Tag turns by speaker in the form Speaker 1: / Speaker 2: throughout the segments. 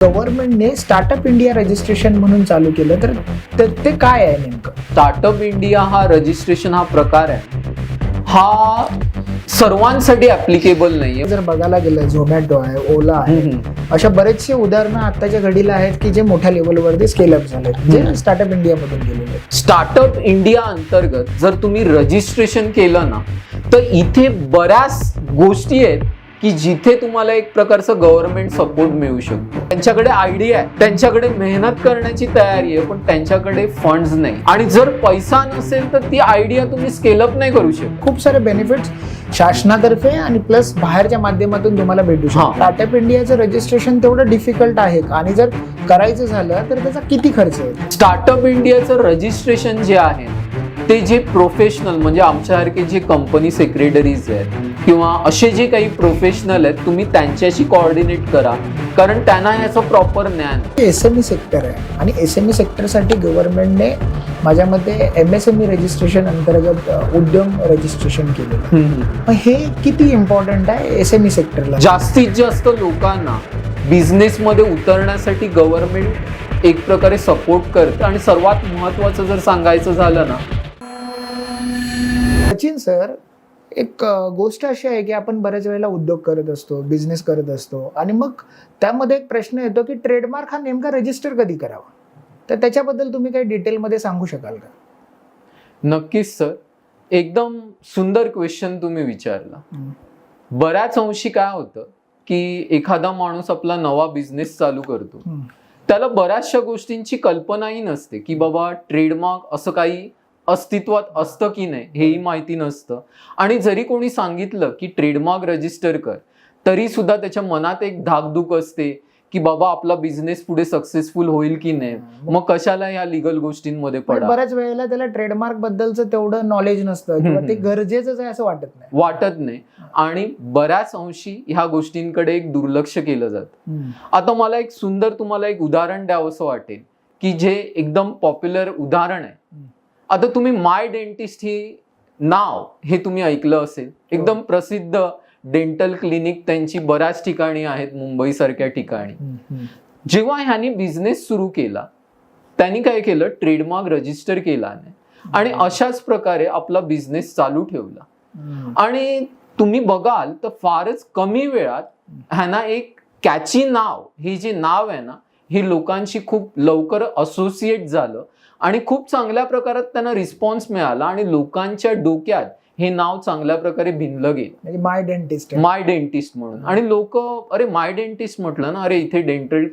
Speaker 1: गव्हर्नमेंटने startup India registration म्हणून चालू केलं, तर ते काय आहे नेमकं?
Speaker 2: स्टार्टअप इंडिया हा रजिस्ट्रेशन हा प्रकार आहे, हा सर्वांसाठी ऍप्लिकेबल नाहीये.
Speaker 1: जर बघायला गेलं, झोमॅटो आहे, ओला आहे, अशा बरेचसे उदाहरणं आताच्या घडीला आहेत की जे मोठ्या लेवलवरती स्केलअप झाले, जे स्टार्टअप इंडिया मधून गेलेले आहेत.
Speaker 2: स्टार्टअप इंडिया अंतर्गत जर तुम्ही रजिस्ट्रेशन केलं ना, तर इथे बऱ्याच गोष्टी आहेत की जिथे तुम्हाला एक प्रकारचं गव्हर्नमेंट सपोर्ट मिळू शकतो. त्यांच्याकडे आयडिया आहे, त्यांच्याकडे मेहनत करण्याची तयारी आहे, पण त्यांच्याकडे फंड्स नाही. आणि जर पैसा नसेल तर ती आयडिया तुम्ही स्केलअप नाही करू शकत.
Speaker 1: खूप सारे बेनिफिट्स शासनातर्फे आणि प्लस बाहेरच्या माध्यमातून तुम्हाला भेटू शकतो. स्टार्टअप इंडियाचं रजिस्ट्रेशन तेवढं डिफिकल्ट आहे का? आणि जर करायचं झालं तर त्याचा किती खर्च आहे?
Speaker 2: स्टार्टअप इंडियाचं रजिस्ट्रेशन जे आहे ते जे प्रोफेशनल म्हणजे आमच्यासारखे जे कंपनी सेक्रेटरीज आहेत किंवा असे जे काही प्रोफेशनल आहेत, तुम्ही त्यांच्याशी कोऑर्डिनेट करा, कारण त्यांना याचं प्रॉपर ज्ञान.
Speaker 1: एसएमई सेक्टर आहे आणि एसएमई सेक्टरसाठी गव्हर्नमेंटने माझ्या मते एमएसएमई रजिस्ट्रेशन अंतर्गत उद्यम रजिस्ट्रेशन केलेलं. हे किती इम्पॉर्टंट आहे एसएमई सेक्टरला?
Speaker 2: जास्तीत जास्त लोकांना बिझनेस मध्ये उतरण्यासाठी गव्हर्नमेंट एक प्रकारे सपोर्ट करतं. आणि सर्वात महत्वाचं जर सांगायचं झालं ना,
Speaker 1: सचिन सर, एक गोष्ट अशी आहे की आपण बऱ्याच वेळेला उद्योग करत असतो, बिझनेस करत असतो, आणि मग त्यामध्ये एक प्रश्न येतो की ट्रेडमार्क हा नेमका रजिस्टर कधी करावा. तर त्याच्याबद्दल तुम्ही काही डिटेलमध्ये सांगू शकाल का?
Speaker 2: नक्कीच सर, एकदम सुंदर क्वेश्चन तुम्ही विचारला. बऱ्याच अंशी काय होतं की एखादा माणूस आपला नवा बिझनेस चालू करतो, त्याला बऱ्याचशा गोष्टींची कल्पनाही नसते की बाबा ट्रेडमार्क असं काही अस्तित्वात असतं की नाही, हेही माहिती नसतं. आणि जरी कोणी सांगितलं की ट्रेडमार्क रजिस्टर कर, तरी सुद्धा त्याच्या मनात एक धाकधूक असते की बाबा आपला बिझनेस पुढे सक्सेसफुल होईल की नाही, मग कशाला या लिगल गोष्टींमध्ये पडा.
Speaker 1: बऱ्याच वेळेला त्याला ट्रेडमार्क बद्दलचं तेवढं नॉलेज नसतं किंवा ते गरजेचंच आहे असं वाटत नाही. आणि बऱ्याच अंशी ह्या गोष्टींकडे एक दुर्लक्ष केलं जातं. आता मला एक सुंदर तुम्हाला एक उदाहरण द्यावंसं वाटेल की जे एकदम पॉप्युलर उदाहरण आहे. आता तुम्ही माय डेंटिस्ट ही नाव हे तुम्ही ऐकलं असेल, एकदम प्रसिद्ध डेंटल क्लिनिक त्यांची बऱ्याच ठिकाणी आहेत, मुंबई सारख्या ठिकाणी. जेव्हा ह्यांनी बिझनेस सुरू केला, त्यांनी काय केलं, ट्रेडमार्क रजिस्टर केला नाही आणि अशाच प्रकारे आपला बिझनेस चालू ठेवला. आणि तुम्ही बघाल तर फारच कमी वेळात ह्यांना एक कॅची नाव, हे जे नाव आहे ना, हे लोकांशी खूप लवकर असोसिएट झालं आणि खूप चांगल्या प्रकारात त्यांना रिस्पॉन्स मिळाला आणि लोकांच्या डोक्यात हे नाव चांगल्या प्रकारे भिनलं गेलं, माय डेंटिस्ट म्हणून. आणि लोक, अरे माय डेंटिस्ट म्हटलं ना, अरे इथे डेंटल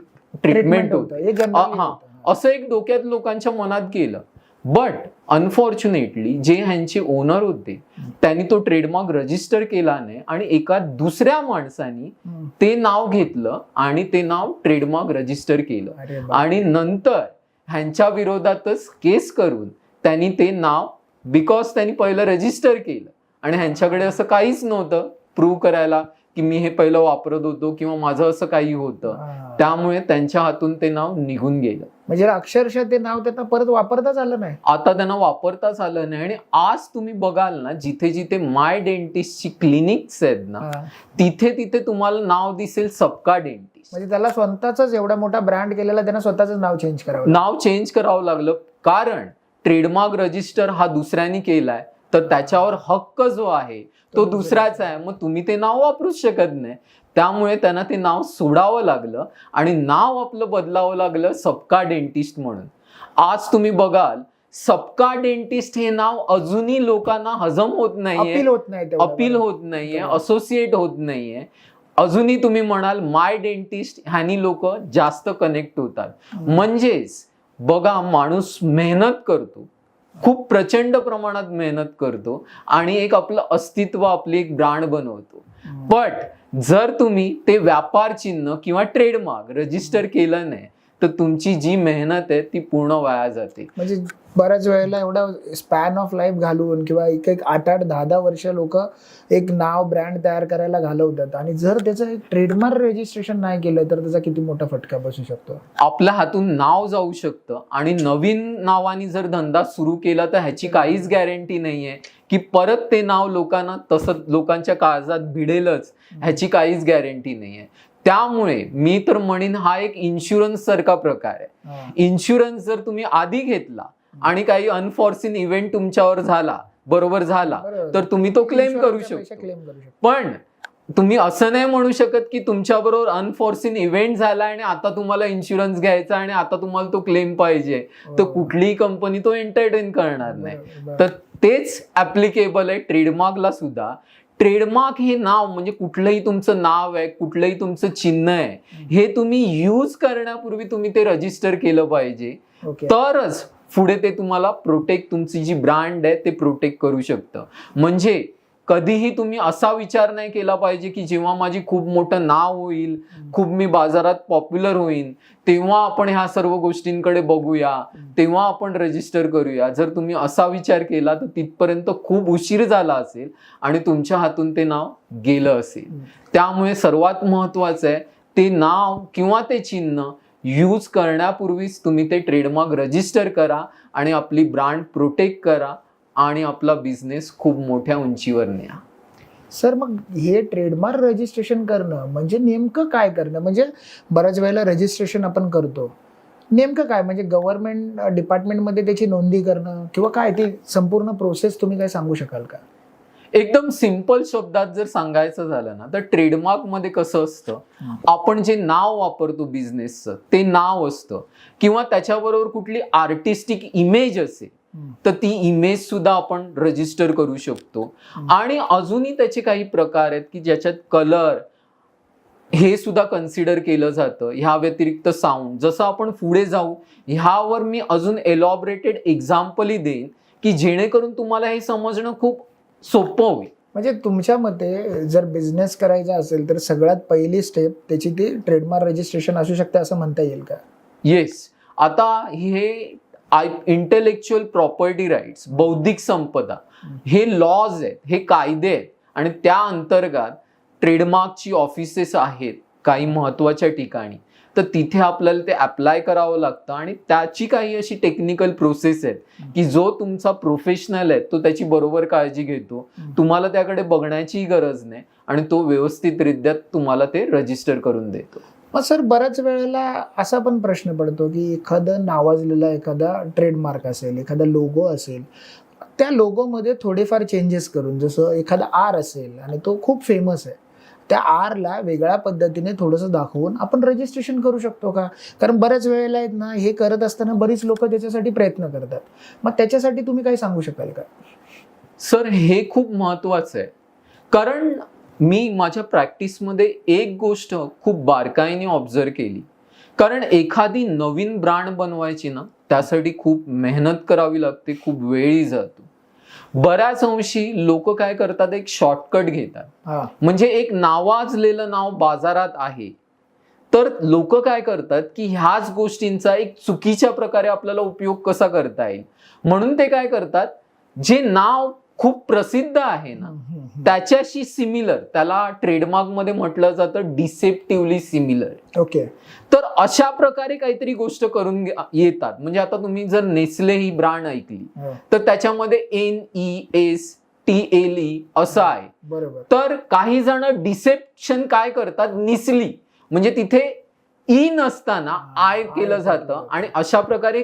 Speaker 1: ट्रीटमेंट होतं, हा असं एक डोक्यात लोकांच्या मनात गेलं. बट अनफॉर्च्युनेटली जे ह्यांचे ओनर होते त्यांनी तो ट्रेडमार्क रजिस्टर केला नाही आणि एका दुसऱ्या माणसाने ते नाव घेतलं आणि ते नाव ट्रेडमार्क रजिस्टर केलं. आणि नंतर ह्यांच्या विरोधातच केस करून त्यांनी ते नाव, बिकॉज त्यांनी पहिलं रजिस्टर केलं आणि ह्यांच्याकडे असं काहीच नव्हतं प्रूव्ह करायला की मी हे पहिलं वापरत होतो किंवा माझं असं काही होतं, त्यामुळे त्यांच्या हातून ते नाव निघून गेलं. म्हणजे अक्षरशः ते नाव त्यांना परत वापरताच आलं नाही.
Speaker 2: आता त्यांना वापरताच आलं नाही. आणि आज तुम्ही बघाल ना, जिथे जिथे माय डेंटिस्टची क्लिनिक्स आहेत ना, तिथे तिथे तुम्हाला नाव दिसेल सबका डेंटिस्ट.
Speaker 1: म्हणजे त्याला स्वतःच एवढा मोठा ब्रँड केलेला, त्यांना स्वतःच नाव चेंज करावं
Speaker 2: लागलं. कारण ट्रेडमार्क रजिस्टर हा दुसऱ्याने केलाय, तर त्याच्यावर हक्क जो आहे तो दुसऱ्याचा आहे, मग तुम्ही ते नाव वापरूच शकत नाही. त्यामुळे त्यांना ते नाव सोडावं लागलं आणि नाव आपलं बदलावं लागलं सबका डेंटिस्ट म्हणून. आज तुम्ही बघाल सबका डेंटिस्ट हे नाव अजूनही लोकांना हजम होत नाहीये, अपील होत नाहीये, असोसिएट होत नाहीये. अजूनही तुम्ही म्हणाल माय डेंटिस्ट, ह्यानी लोक जास्त कनेक्ट होतात. म्हणजेच बघा, माणूस मेहनत करतो, खूप प्रचंड प्रमाणात मेहनत करतो आणि एक आपलं अस्तित्व, आपली एक ब्रँड बनवतो. बट जर तुम्ही ते व्यापार चिन्ह किंवा ट्रेडमार्क रजिस्टर केलं नाही, तर तुमची जी मेहनत आहे ती पूर्ण वाया जाते.
Speaker 1: म्हणजे बऱ्याच वेळेला एवढा स्पॅन ऑफ लाईफ घालवून किंवा एक 8-8, 10-10 वर्ष लोक एक नाव, ब्रँड तयार करायला घालवतात, आणि जर त्याचं एक ट्रेडमार्क रजिस्ट्रेशन नाही केलं तर त्याचा किती मोठा फटका बसू शकतो.
Speaker 2: आपल्या हातून नाव जाऊ शकतं. आणि नवीन नावाने जर धंदा सुरू केला तर ह्याची काहीच गॅरंटी नाहीये की परत ते नाव लोकांना तसं लोकांच्या काळजात भिडेलच, ह्याची काहीच गॅरंटी नाहीये. त्यामुळे मी तर म्हणेन हा एक इन्शुरन्स सारखा प्रकार आहे. इन्शुरन्स जर तुम्ही आधी घेतला आणि काही अनफॉर्च्युन इव्हेंट तुमच्यावर झाला, बरोबर झाला, तर तुम्ही तो क्लेम करू शकतो. पण तुम्ही असं नाही म्हणू शकत की तुमच्याबरोबर अनफॉर्च्युन इव्हेंट झाला आणि आता तुम्हाला इन्शुरन्स घ्यायचा आणि आता तुम्हाला तो क्लेम पाहिजे, तर कुठलीही कंपनी तो एंटरटेन करणार नाही. तर तेच ऍप्लिकेबल आहे ट्रेडमार्कला सुद्धा. ट्रेडमार्क हे नाव म्हणजे कुठलंही तुमचं नाव आहे, कुठलंही तुमचं चिन्ह आहे, हे तुम्ही यूज करण्यापूर्वी तुम्ही ते रजिस्टर केलं पाहिजे. तरच पुढे ते तुम्हाला प्रोटेक्ट, तुमची जी ब्रँड आहे ते प्रोटेक्ट करू शकतं. म्हणजे कधीही तुम्ही असा विचार नाही केला पाहिजे की जेव्हा माझी खूप मोठं नाव होईल, खूप मी बाजारात पॉप्युलर होईन, तेव्हा आपण ह्या सर्व गोष्टींकडे बघूया, तेव्हा आपण रजिस्टर करूया. जर तुम्ही असा विचार केला तर तिथपर्यंत खूप उशीर झाला असेल आणि तुमच्या हातून ते नाव गेलं असेल. त्यामुळे सर्वात महत्वाचं आहे ते नाव किंवा ते चिन्ह यूज करण्यापूर्वीच तुम्ही ते ट्रेडमार्क रजिस्टर करा आणि आपली ब्रँड प्रोटेक्ट करा आणि आपला बिझनेस खूप मोठ्या उंचीवर न्या.
Speaker 3: सर, मग हे ट्रेडमार्क रजिस्ट्रेशन करणं म्हणजे नेमकं काय करणं? म्हणजे बऱ्याच वेळेला रजिस्ट्रेशन आपण करतो, नेमकं काय म्हणजे गव्हर्नमेंट डिपार्टमेंटमध्ये त्याची नोंदी करणं किंवा काय, ती संपूर्ण प्रोसेस तुम्ही काय सांगू शकाल का?
Speaker 2: एकदम सिंपल शब्दात जर सांगायचं झालं ना, तर ट्रेडमार्क मध्ये कसं असतं, आपण जे नाव वापरतो बिझनेसचं ते नाव असतं किंवा त्याच्याबरोबर कुठली आर्टिस्टिक इमेज असेल तर ती इमेज सुद्धा आपण रजिस्टर करू शकतो. आणि अजूनही त्याचे काही प्रकार आहेत की ज्याच्यात कलर हे सुद्धा कन्सिडर केलं जातं. ह्या व्यतिरिक्त साऊंड, जसं आपण पुढे जाऊ ह्यावर मी अजून एलॉबरेटेड एक्झाम्पलही देईन की जेणेकरून तुम्हाला हे समजणं खूप सोपं होईल.
Speaker 3: म्हणजे तुमच्या मते जर बिझनेस करायचा असेल तर सगळ्यात पहिली स्टेप त्याची ती ट्रेडमार्क रजिस्ट्रेशन असू शकते असं म्हणता येईल का?
Speaker 2: येस. आता हे इंटेलेक्च्युअल प्रॉपर्टी राईट्स, बौद्धिक संपदा, हे लॉज आहेत, हे कायदे आहेत आणि त्या अंतर्गत ट्रेडमार्कची ऑफिसेस आहेत काही महत्वाच्या ठिकाणी. तर तिथे आपल्याला ते अप्लाय करावं लागतं आणि त्याची काही अशी टेक्निकल प्रोसेस आहेत की जो तुमचा प्रोफेशनल आहे तो त्याची बरोबर काळजी घेतो. तुम्हाला त्याकडे बघण्याची गरज नाही आणि तो व्यवस्थितरित्या तुम्हाला ते रजिस्टर करून देतो.
Speaker 3: मग सर, बऱ्याच वेळेला असा पण प्रश्न पडतो की एखादं नावाजलेला एखादा ट्रेडमार्क असेल, एखादा लोगो असेल, त्या लोगोमध्ये थोडेफार चेंजेस करून, जसं एखादा आर असेल आणि तो खूप फेमस आहे, त्या आरला वेगळ्या पद्धतीने थोडंसं दाखवून आपण रजिस्ट्रेशन करू शकतो का? कारण बऱ्याच वेळेला आहेत ना, हे करत असताना बरीच लोक त्याच्यासाठी प्रयत्न करतात. मग त्याच्यासाठी तुम्ही काय सांगू शकाल का?
Speaker 2: सर, हे खूप महत्वाचं आहे. कारण मी माझ्या प्रॅक्टिसमध्ये एक गोष्ट खूप बारकाईने ऑब्झर्व केली. कारण एखादी नवीन ब्रँड बनवायची ना, त्यासाठी खूप मेहनत करावी लागते, खूप वेळही जातो. बऱ्याच अंशी लोक काय करतात, एक शॉर्टकट घेतात. म्हणजे एक नावाजलेलं नाव बाजारात आहे तर लोक काय करतात की ह्याच गोष्टींचा एक चुकीच्या प्रकारे आपल्याला उपयोग कसा करता येईल म्हणून ते काय करतात, जे नाव खूप प्रसिद्ध आहे ना त्याच्याशी सिमिलर, त्याला ट्रेडमार्क मध्ये म्हटलं जातं डिसेप्टिव्हली सिमिलर.
Speaker 3: ओके.
Speaker 2: तर अशा प्रकारे काहीतरी गोष्ट करून येतात. म्हणजे आता तुम्ही जर नेस्ले ही ब्रँड ऐकली तर त्याच्यामध्ये NESTLE असं आहे.
Speaker 3: बरोबर.
Speaker 2: तर काही जण डिसेप्शन काय करतात, निसली म्हणजे तिथे ई नसताना आय केलं जातं आणि अशा प्रकारे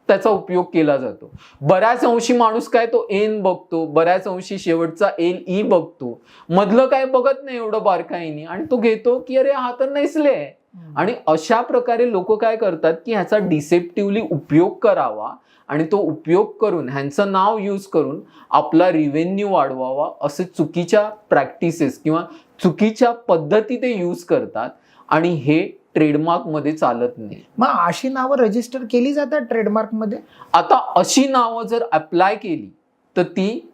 Speaker 2: त्याचा उपयोग केला जातो. बऱ्याच अंशी माणूस काय तो एन बघतो, बऱ्याच अंशी शेवटचा LE बघतो, मधलं काय बघत नाही एवढं बारकाईने आणि तो घेतो की अरे हा तर नेसले आहे. आणि अशा प्रकारे लोक काय करतात की ह्याचा डिसेप्टिव्हली उपयोग करावा आणि तो उपयोग करून ह्यांचं नाव यूज करून आपला रिव्हेन्यू वाढवावा, असे चुकीच्या प्रॅक्टिसेस किंवा चुकीच्या पद्धती ते यूज करतात आणि हे ट्रेडमार्क मध्ये चालत नाही.
Speaker 3: मग अशी नावं रजिस्टर केली जातात ट्रेडमार्क मध्ये?
Speaker 2: आता अशी नावं जर अप्लाय केली तर ती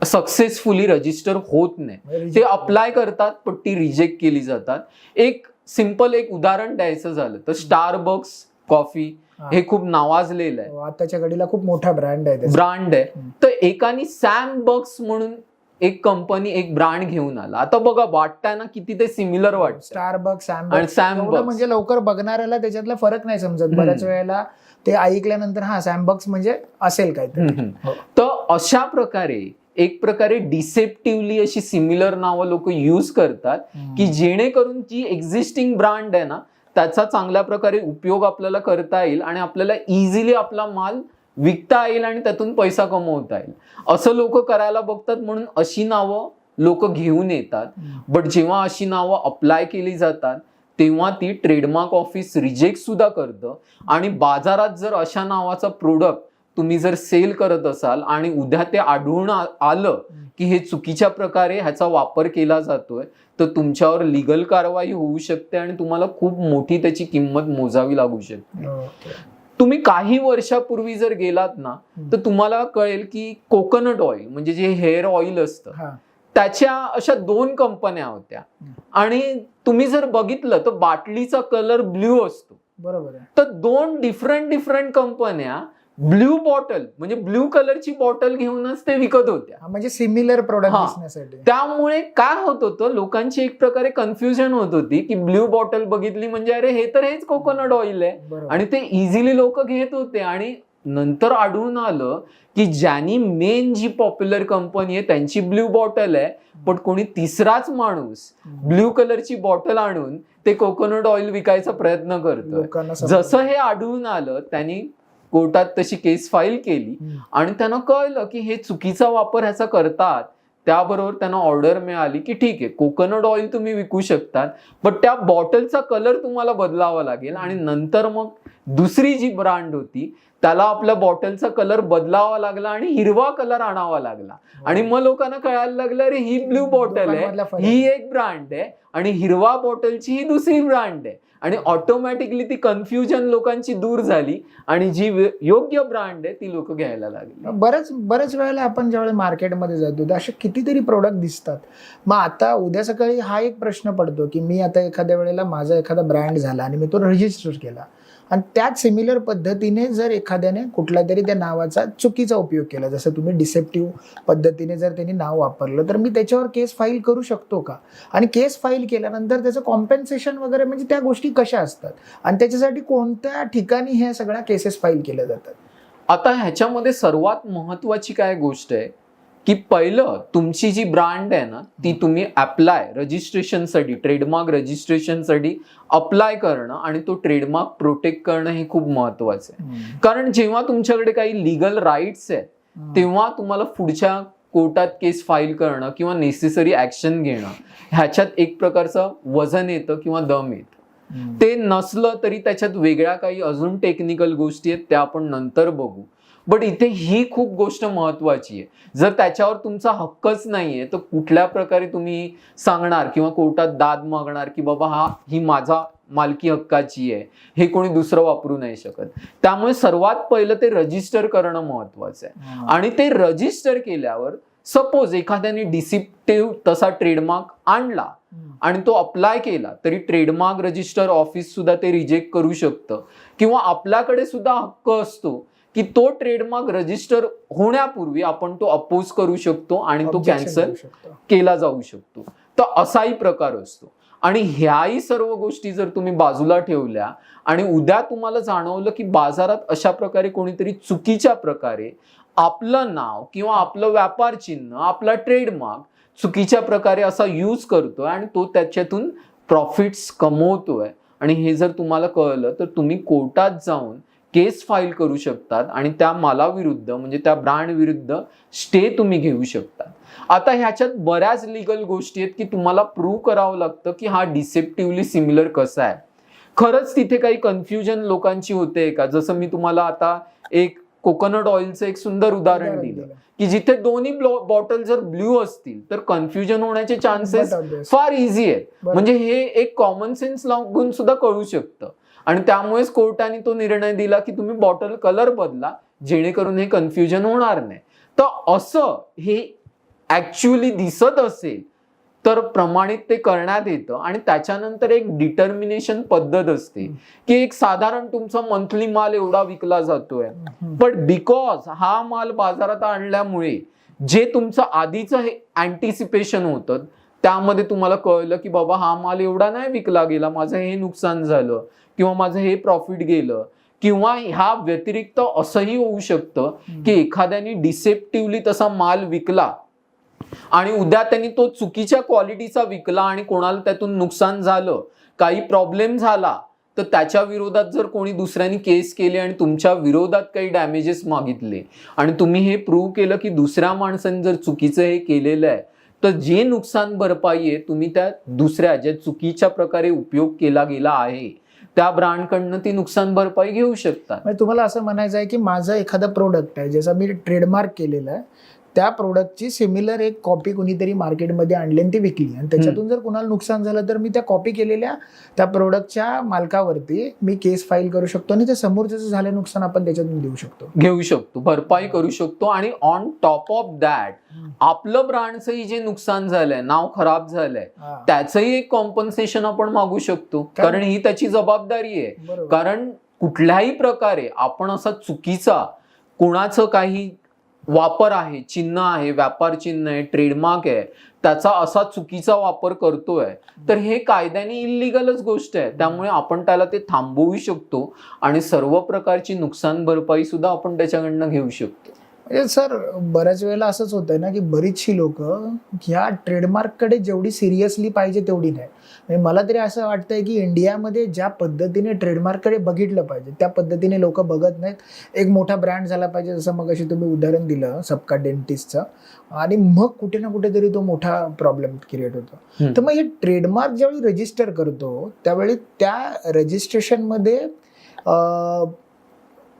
Speaker 2: सक्सेसफुली रजिस्टर होत नाही. ते अप्लाय करतात पण ती रिजेक्ट केली जातात. एक सिंपल एक उदाहरण द्यायचं झालं तर स्टारबक्स कॉफी हे खूप नावाजलेलं आहे,
Speaker 3: आताच्या घडीला खूप मोठा ब्रँड आहे.
Speaker 2: तर एकाने सॅम बक्स म्हणून एक कंपनी एक ब्रँड घेऊन आला. आता बघा वाटताना किती ते सिमिलर वाटतं,
Speaker 3: स्टारबक्स
Speaker 2: आणि सॅमबक्स
Speaker 3: म्हणजे लवकर बघणाऱ्याला त्याच्यातला फरक नाही समजत. बऱ्याच वेळेला ते ऐकल्यानंतर हा सॅमबक्स म्हणजे असेल काय.
Speaker 2: तर अशा प्रकारे एक प्रकारे डिसेप्टिव्हली अशी सिमिलर नावं लोक यूज करतात की जेणेकरून जी एक्झिस्टिंग ब्रँड आहे ना त्याचा चांगल्या प्रकारे उपयोग आपल्याला करता येईल आणि आपल्याला इझिली आपला माल विकता येईल आणि त्यातून पैसा कमवता येईल असं लोक करायला बघतात. म्हणून अशी नावं लोक घेऊन येतात. बट जेव्हा अशी नावं अप्लाय केली जातात तेव्हा ती ट्रेडमार्क ऑफिस रिजेक्ट सुद्धा करतं. आणि बाजारात जर अशा नावाचा प्रोडक्ट तुम्ही जर सेल करत असाल आणि उद्या ते आढळून आलं की हे चुकीच्या प्रकारे ह्याचा वापर केला जातोय तर तुमच्यावर लिगल कारवाई होऊ शकते आणि तुम्हाला खूप मोठी त्याची किंमत मोजावी लागू शकते. तुम्ही काही वर्षापूर्वी जर गेलात ना तर तुम्हाला कळेल की कोकोनट ऑइल म्हणजे जे हेअर ऑइल असतं त्याच्या अशा 2 कंपन्या होत्या आणि तुम्ही जर बघितलं तर बाटलीचा कलर ब्ल्यू असतो.
Speaker 3: बरोबर आहे.
Speaker 2: तर 2 डिफरंट कंपन्या ब्ल्यू बॉटल म्हणजे ब्ल्यू कलरची बॉटल घेऊनच ते विकत होत्या.
Speaker 3: म्हणजे सिमिलर प्रोडक्ट दिसण्यासाठी.
Speaker 2: त्यामुळे काय होत होतं लोकांची एक प्रकारे कन्फ्युजन होत होती की ब्ल्यू बॉटल बघितली म्हणजे अरे हे तर हेच कोकोनट ऑइल आहे आणि ते इझिली लोक घेत होते. आणि नंतर आढळून आलं की ज्यांनी मेन जी पॉप्युलर कंपनी आहे त्यांची ब्ल्यू बॉटल आहे पण कोणी तिसराच माणूस ब्ल्यू कलरची बॉटल आणून ते कोकोनट ऑइल विकायचा प्रयत्न करतो. जसं हे आढळून आलं त्यांनी कोर्टात तशी केस फाईल केली आणि त्यांना कळलं की हे चुकीचा वापर ह्याचा करतात. त्याबरोबर त्यांना ऑर्डर मिळाली की ठीक आहे कोकोनट ऑइल तुम्ही विकू शकतात पण त्या बॉटलचा कलर तुम्हाला बदलावा लागेल. आणि नंतर मग दुसरी जी ब्रँड होती त्याला आपल्या बॉटलचा कलर बदलावा लागला आणि हिरवा कलर आणावा लागला. आणि मग लोकांना कळायला लागलं अरे ही ब्ल्यू बॉटल आहे ही एक ब्रँड आहे आणि हिरवा बॉटलची ही दुसरी ब्रँड आहे. आणि ऑटोमॅटिकली ती कन्फ्युजन लोकांची दूर झाली आणि जी योग्य ब्रँड आहे ती लोक घ्यायला लागली.
Speaker 3: बरेच वेळेला आपण ज्यावेळेस मार्केटमध्ये जातो असे कितीतरी प्रोडक्ट दिसतात. मग आता उद्या सकाळी हा एक प्रश्न पडतो की मी आता एखाद्या वेळेला माझा एखादा ब्रँड झाला आणि मी तो रजिस्टर केला आणि त्याच सिमिलर पद्धतीने जर एखाद्याने कुठला तरी त्या नावाचा चुकीचा उपयोग केला जसं तुम्ही डिसेप्टिव्ह पद्धतीने जर त्यांनी नाव वापरलं तर मी त्याच्यावर केस फाईल करू शकतो का? आणि केस फाईल केल्यानंतर त्याचं कॉम्पेन्सेशन वगैरे म्हणजे त्या गोष्टी कशा असतात आणि त्याच्यासाठी कोणत्या ठिकाणी ह्या सगळ्या केसेस फाईल केल्या जातात?
Speaker 2: आता ह्याच्यामध्ये सर्वात महत्वाची काय गोष्ट आहे की पहिलं तुमची जी ब्रँड आहे ना ती तुम्ही अप्लाय रजिस्ट्रेशनसाठी ट्रेडमार्क रजिस्ट्रेशनसाठी अप्लाय करणं आणि तो ट्रेडमार्क प्रोटेक्ट करणं हे खूप महत्वाचं आहे. कारण जेव्हा तुमच्याकडे काही लिगल राईट्स आहेत तेव्हा तुम्हाला पुढच्या कोर्टात केस फाईल करणं किंवा नेसेसरी ऍक्शन घेणं ह्याच्यात एक प्रकारचं वजन येतं किंवा दम येतं. ते नसलं तरी त्याच्यात वेगळ्या काही अजून टेक्निकल गोष्टी आहेत त्या आपण नंतर बघू. बट इथे ही खूप गोष्ट महत्वाची आहे. जर त्याच्यावर तुमचा हक्कच नाहीये तर कुठल्या प्रकारे तुम्ही सांगणार किंवा कोर्टात दाद मागणार की बाबा ही माझा मालकी हक्काची आहे हे कोणी दुसरं वापरू नाही शकत. त्यामुळे सर्वात पहिलं ते रजिस्टर करणं महत्वाचं आहे. आणि ते रजिस्टर केल्यावर सपोज एखाद्याने डिसेप्टिव्ह तसा ट्रेडमार्क आणला आणि तो अप्लाय केला तरी ट्रेडमार्क रजिस्टर ऑफिस सुद्धा ते रिजेक्ट करू शकतं किंवा आपल्याकडे सुद्धा हक्क असतो की तो ट्रेडमार्क रजिस्टर होण्यापूर्वी आपण तो अपोज करू शकतो आणि तो कॅन्सल केला जाऊ शकतो. तर असाही प्रकार असतो. आणि ह्याही सर्व गोष्टी जर तुम्ही बाजूला ठेवल्या आणि उद्या तुम्हाला जाणवलं की बाजारात अशा प्रकारे कोणीतरी चुकीच्या प्रकारे आपलं नाव किंवा आपलं व्यापार चिन्ह आपला ट्रेडमार्क चुकीच्या प्रकारे असा यूज करतोय आणि तो त्याच्यातून प्रॉफिट्स कमवतोय आणि हे जर तुम्हाला कळलं तर तुम्ही कोर्टात जाऊन केस फाईल करू शकतात आणि त्या मालाविरुद्ध म्हणजे त्या ब्रँड विरुद्ध स्टे तुम्ही घेऊ शकतात. आता ह्याच्यात बऱ्याच लिगल गोष्टी आहेत की तुम्हाला प्रूव्ह करावं लागतं की हा डिसेप्टिव्हली सिमिलर कसा आहे. खरंच तिथे काही कन्फ्युजन लोकांची होते का? जसं मी तुम्हाला आता एक कोकोनट ऑइलचं एक सुंदर उदाहरण दिलं की जिथे दोन्ही बॉटल जर ब्ल्यू असतील तर कन्फ्युजन होण्याचे चान्सेस फार इझी आहेत. म्हणजे हे एक कॉमन सेन्स लागून सुद्धा कळू शकतं. आणि त्यामुळेच कोर्टाने तो निर्णय दिला की तुम्ही बॉटल कलर बदला जेणेकरून हे कन्फ्युजन होणार नाही. तर असं हे ऍक्च्युअली दिसत असेल तर प्रमाणित ते करण्यात येतं आणि त्याच्यानंतर एक डिटर्मिनेशन पद्धत असते की एक साधारण तुमचा मंथली माल एवढा विकला जातोय पण बिकॉज हा माल बाजारात आणल्यामुळे जे तुमचं आधीचं हे अँटिसिपेशन होतं त्यामध्ये तुम्हाला कळलं की बाबा हा माल एवढा नाही विकला गेला माझं हे नुकसान झालं किंवा माझं हे प्रॉफिट गेलं किंवा ह्या व्यतिरिक्त असंही होऊ शकतं की एखाद्याने डिसेप्टिव्हली तसा माल विकला आणि उद्या त्यांनी तो चुकीच्या क्वालिटीचा विकला आणि कोणाला त्यातून नुकसान झालं, काही प्रॉब्लेम झाला, तर त्याच्या विरोधात जर कोणी दुसऱ्यांनी केस केली आणि तुमच्या विरोधात काही डॅमेजेस मागितले आणि तुम्ही हे प्रूव्ह केलं की दुसऱ्या माणसाने जर चुकीचं हे केलेलं आहे, तर जे नुकसान भरपाई आहे तुम्ही त्या दुसऱ्या ज्या चुकीच्या प्रकारे उपयोग केला गेला आहे त्या ब्रँडकडनं ती नुकसान भरपाई घेऊ शकता.
Speaker 3: म्हणजे तुम्हाला असं म्हणायचं आहे की माझं एखादं प्रोडक्ट आहे ज्याचा मी ट्रेडमार्क केलेला आहे, त्या प्रोडक्टची सिमिलर एक कॉपी कुणीतरी मार्केटमध्ये आणली आणि ती विकली आणि त्याच्यातून जर कुणाला नुकसान झालं तर मी त्या कॉपी केलेल्या त्या प्रोडक्टच्या मालकावरती मी केस फाईल करू शकतो आणि त्या समोरचं झालं नुकसान आपण त्याच्यातून घेऊ शकतो,
Speaker 2: भरपाई करू शकतो. आणि ऑन टॉप ऑफ दॅट आपलं ब्रँडचंही जे नुकसान झालंय, नाव खराब झालंय, त्याचंही एक कॉम्पन्सेशन आपण मागू शकतो, कारण ही त्याची जबाबदारी आहे. कारण कुठल्याही प्रकारे आपण असा चुकीचा कोणाचं काही वापर आहे, चिन्ह आहे, व्यापार चिन्ह आहे, ट्रेडमार्क आहे, त्याचा असा चुकीचा वापर करतोय तर हे कायद्याने इल्लीगलच गोष्ट आहे. त्यामुळे आपण त्याला ते थांबवू शकतो आणि सर्व प्रकारची नुकसान भरपाई सुद्धा आपण त्याच्याकडनं घेऊ शकतो.
Speaker 3: म्हणजे सर बऱ्याच वेळेला असंच होतंय ना की बरीचशी लोक ह्या ट्रेडमार्ककडे जेवढी सिरियसली पाहिजे तेवढी नाही. म्हणजे मला तरी असं वाटतंय की इंडियामध्ये ज्या पद्धतीने ट्रेडमार्ककडे बघितलं पाहिजे त्या पद्धतीने लोक बघत नाहीत. एक मोठा ब्रँड झाला पाहिजे, जसं मग अशी तुम्ही उदाहरण दिलं सबका डेंटिस्टचं, आणि मग कुठे ना कुठेतरी तो मोठा प्रॉब्लेम क्रिएट होतो. तर मग हे ट्रेडमार्क ज्यावेळी रजिस्टर करतो त्यावेळी त्या रजिस्ट्रेशनमध्ये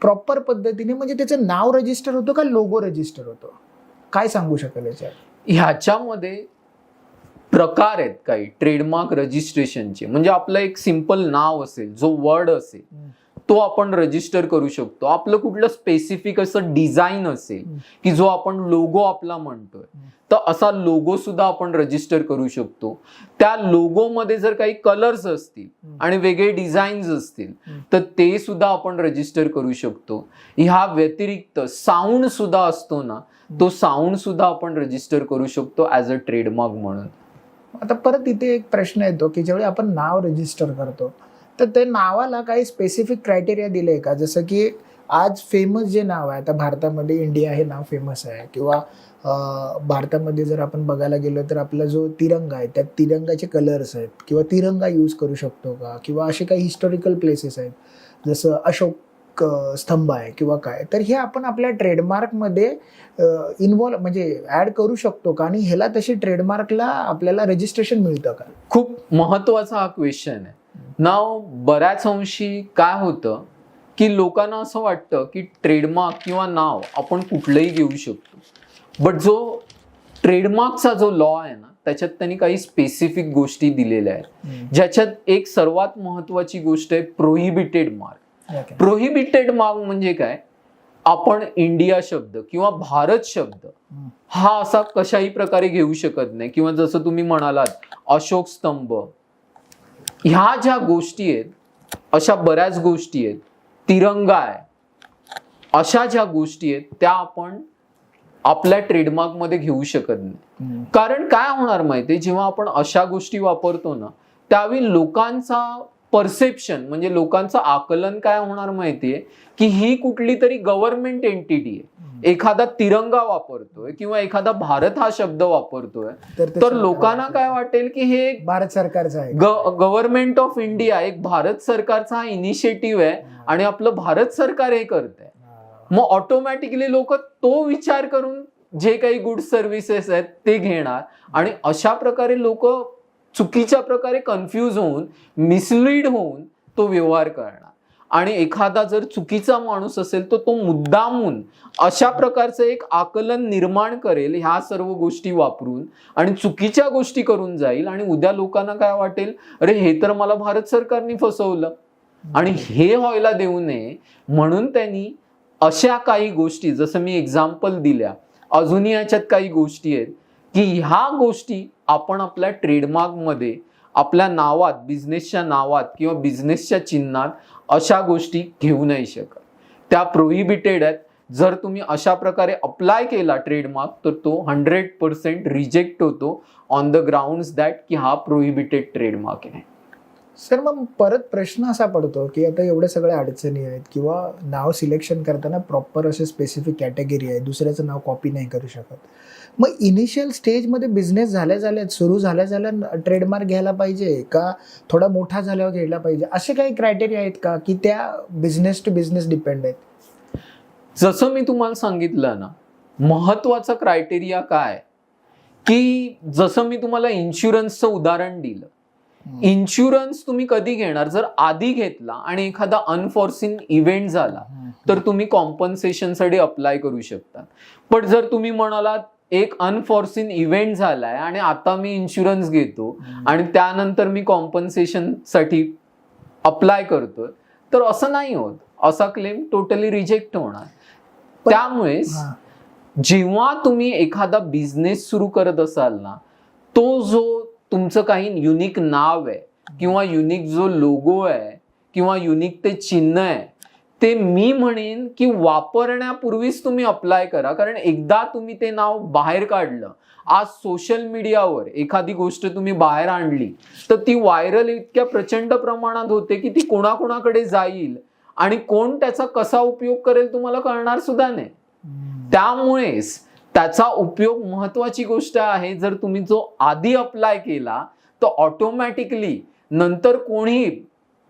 Speaker 3: प्रॉपर पद्धतीने म्हणजे त्याचं नाव रजिस्टर होतं का लोगो रजिस्टर होतो, काय सांगू शकाल याच्यात?
Speaker 2: ह्याच्यामध्ये प्रकार आहेत काही ट्रेडमार्क रजिस्ट्रेशनचे. म्हणजे आपलं एक सिंपल नाव असेल, जो वर्ड असेल तो आपण रजिस्टर करू शकतो. आपलं कुठलं स्पेसिफिक असं डिझाईन असेल की जो आपण लोगो आपला म्हणतोय, तर असा लोगो सुद्धा आपण रजिस्टर करू शकतो. त्या लोगो मध्ये जर काही कलर्स असतील आणि वेगळे डिझाईन्स असतील तर ते सुद्धा आपण रजिस्टर करू शकतो. ह्या व्यतिरिक्त साऊंड सुद्धा असतो ना, तो साऊंड सुद्धा आपण रजिस्टर करू शकतो ऍज अ ट्रेडमार्क म्हणून.
Speaker 3: आता परत इथे एक प्रश्न येतो की ज्यावेळी आपण नाव रजिस्टर करतो तर ते नावाला काही स्पेसिफिक क्रायटेरिया दिले का? जसं की आज फेमस जे नाव आहे, आता भारतामध्ये इंडिया हे नाव फेमस आहे, किंवा भारतामध्ये जर आपण बघायला गेलो तर आपला जो तिरंगा आहे त्यात तिरंगाचे कलर्स आहेत, किंवा तिरंगा यूज करू शकतो का, किंवा असे काही हिस्टॉरिकल प्लेसेस आहेत जसं अशोक स्तंभ आहे किंवा काय, तर हे आपण आपल्या ट्रेडमार्कमध्ये इन्व्हॉल्व म्हणजे ऍड करू शकतो का, आणि ह्याला तशी ट्रेडमार्कला आपल्याला रजिस्ट्रेशन मिळतं का?
Speaker 2: खूप महत्वाचा हा क्वेश्चन आहे. नाव बऱ्याच अंशी काय होतं की लोकांना असं वाटतं की ट्रेडमार्क किंवा नाव आपण कुठलंही घेऊ शकतो, बट जो ट्रेडमार्कचा जो लॉ आहे ना त्याच्यात त्यांनी काही स्पेसिफिक गोष्टी दिलेल्या आहेत, ज्याच्यात एक सर्वात महत्वाची गोष्ट आहे प्रोहिबिटेड मार्क. प्रोहिबिटेड मार्क म्हणजे काय? आपण इंडिया शब्द किंवा भारत शब्द हा असा कशाही प्रकारे घेऊ शकत नाही, किंवा जसं तुम्ही म्हणालात अशोक स्तंभ, ह्या ज्या गोष्टी आहेत अशा बऱ्याच गोष्टी आहेत, तिरंगा आहे, अशा ज्या गोष्टी आहेत त्या आपण आपल्या ट्रेडमार्क मध्ये घेऊ शकत नाही. कारण काय होणार माहितीये, जेव्हा आपण अशा गोष्टी वापरतो ना त्यावेळी लोकांचा परसेप्शन म्हणजे लोकांचं आकलन काय होणार माहितीये की ही कुठली तरी गव्हर्नमेंट एंटिटी आहे, एखादा तिरंगा वापरतोय किंवा एखादा भारत हा शब्द वापरतोय, तर लोकांना काय वाटेल की हे
Speaker 3: भारत सरकारचा आहे,
Speaker 2: गव्हर्नमेंट ऑफ इंडिया, एक भारत सरकारचा हा इनिशिएटिव्ह आहे आणि आपलं भारत सरकार हे करतंय. मग ऑटोमॅटिकली लोक तो विचार करून जे काही गुड सर्व्हिसेस आहेत ते घेणार आणि अशा प्रकारे लोक चुकीच्या प्रकारे कन्फ्यूज होऊन मिसलीड होऊन तो व्यवहार करणार. आणि एखादा जर चुकीचा माणूस असेल तर तो मुद्दामून अशा प्रकारचं एक आकलन निर्माण करेल ह्या सर्व गोष्टी वापरून आणि चुकीच्या गोष्टी करून जाईल, आणि उद्या लोकांना काय वाटेल, अरे हे तर मला भारत सरकारने फसवलं. आणि हे व्हायला देऊ नये म्हणून त्यांनी अशा काही गोष्टी, जसं मी एक्झाम्पल दिल्या, अजूनही याच्यात काही गोष्टी आहेत की ह्या गोष्टी आपण आपल्या ट्रेडमार्कमध्ये आपल्या नावात, बिझनेसच्या नावात किंवा बिझनेसच्या चिन्हात अशा गोष्टी घेऊ नाही शकत. त्या प्रोहिबिटेड आहेत. जर तुम्ही अशा प्रकारे अप्लाय केला ट्रेडमार्क तर तो 100% रिजेक्ट होतो ऑन द ग्राउंड्स दॅट की हा प्रोहिबिटेड ट्रेडमार्क आहे.
Speaker 3: सर मग परत प्रश्न असा पडतो की आता एवढ्या सगळ्या अडचणी आहेत किंवा नाव सिलेक्शन करताना प्रॉपर असे स्पेसिफिक कॅटेगरी आहे, दुसऱ्याचं नाव कॉपी नाही करू शकत. मग इनिशियल स्टेजमध्ये बिझनेस झाल्या सुरू झाल्या ट्रेडमार्क घ्यायला पाहिजे का थोडा मोठा झाल्यावर घ्यायला पाहिजे, असे काही क्रायटेरिया आहेत का की त्या बिझनेस टू बिझनेस डिपेंड आहेत?
Speaker 2: जसं मी तुम्हाला सांगितलं ना, महत्वाचा क्रायटेरिया काय की जसं मी तुम्हाला इन्शुरन्सचं उदाहरण दिलं, इन्शुरन्स तुम्ही कधी घेणार, जर आधी घेतला आणि एखादा अनफॉर्सिन इव्हेंट झाला तर तुम्ही कॉम्पन्सेशनसाठी अप्लाय करू शकता. पण जर तुम्ही म्हणालात एक अनफॉर्सिन इव्हेंट झालाय आणि आता मी इन्शुरन्स घेतो आणि त्यानंतर मी कॉम्पन्सेशनसाठी अप्लाय करतोय, तर असं नाही होत. असा क्लेम टोटली रिजेक्ट होणार. त्यामुळे जेव्हा तुम्ही एखादा बिझनेस सुरू करत असाल ना, तो जो तुमचं काही युनिक नाव आहे किंवा युनिक जो लोगो आहे किंवा युनिक ते चिन्ह आहे, ते मी म्हणेन की वापरण्यापूर्वीच तुम्ही अप्लाय करा. कारण एकदा तुम्ही ते नाव बाहेर काढलं, आज सोशल मीडियावर एखादी गोष्ट तुम्ही बाहेर आणली तर ती व्हायरल इतक्या प्रचंड प्रमाणात होते की ती कोणाकोणाकडे जाईल आणि कोण त्याचा कसा उपयोग करेल तुम्हाला कळणार सुद्धा नाही. त्यामुळेच त्याचा उपयोग महत्वाची गोष्ट आहे. जर तुम्ही जो आधी अप्लाय केला तर ऑटोमॅटिकली नंतर कोणी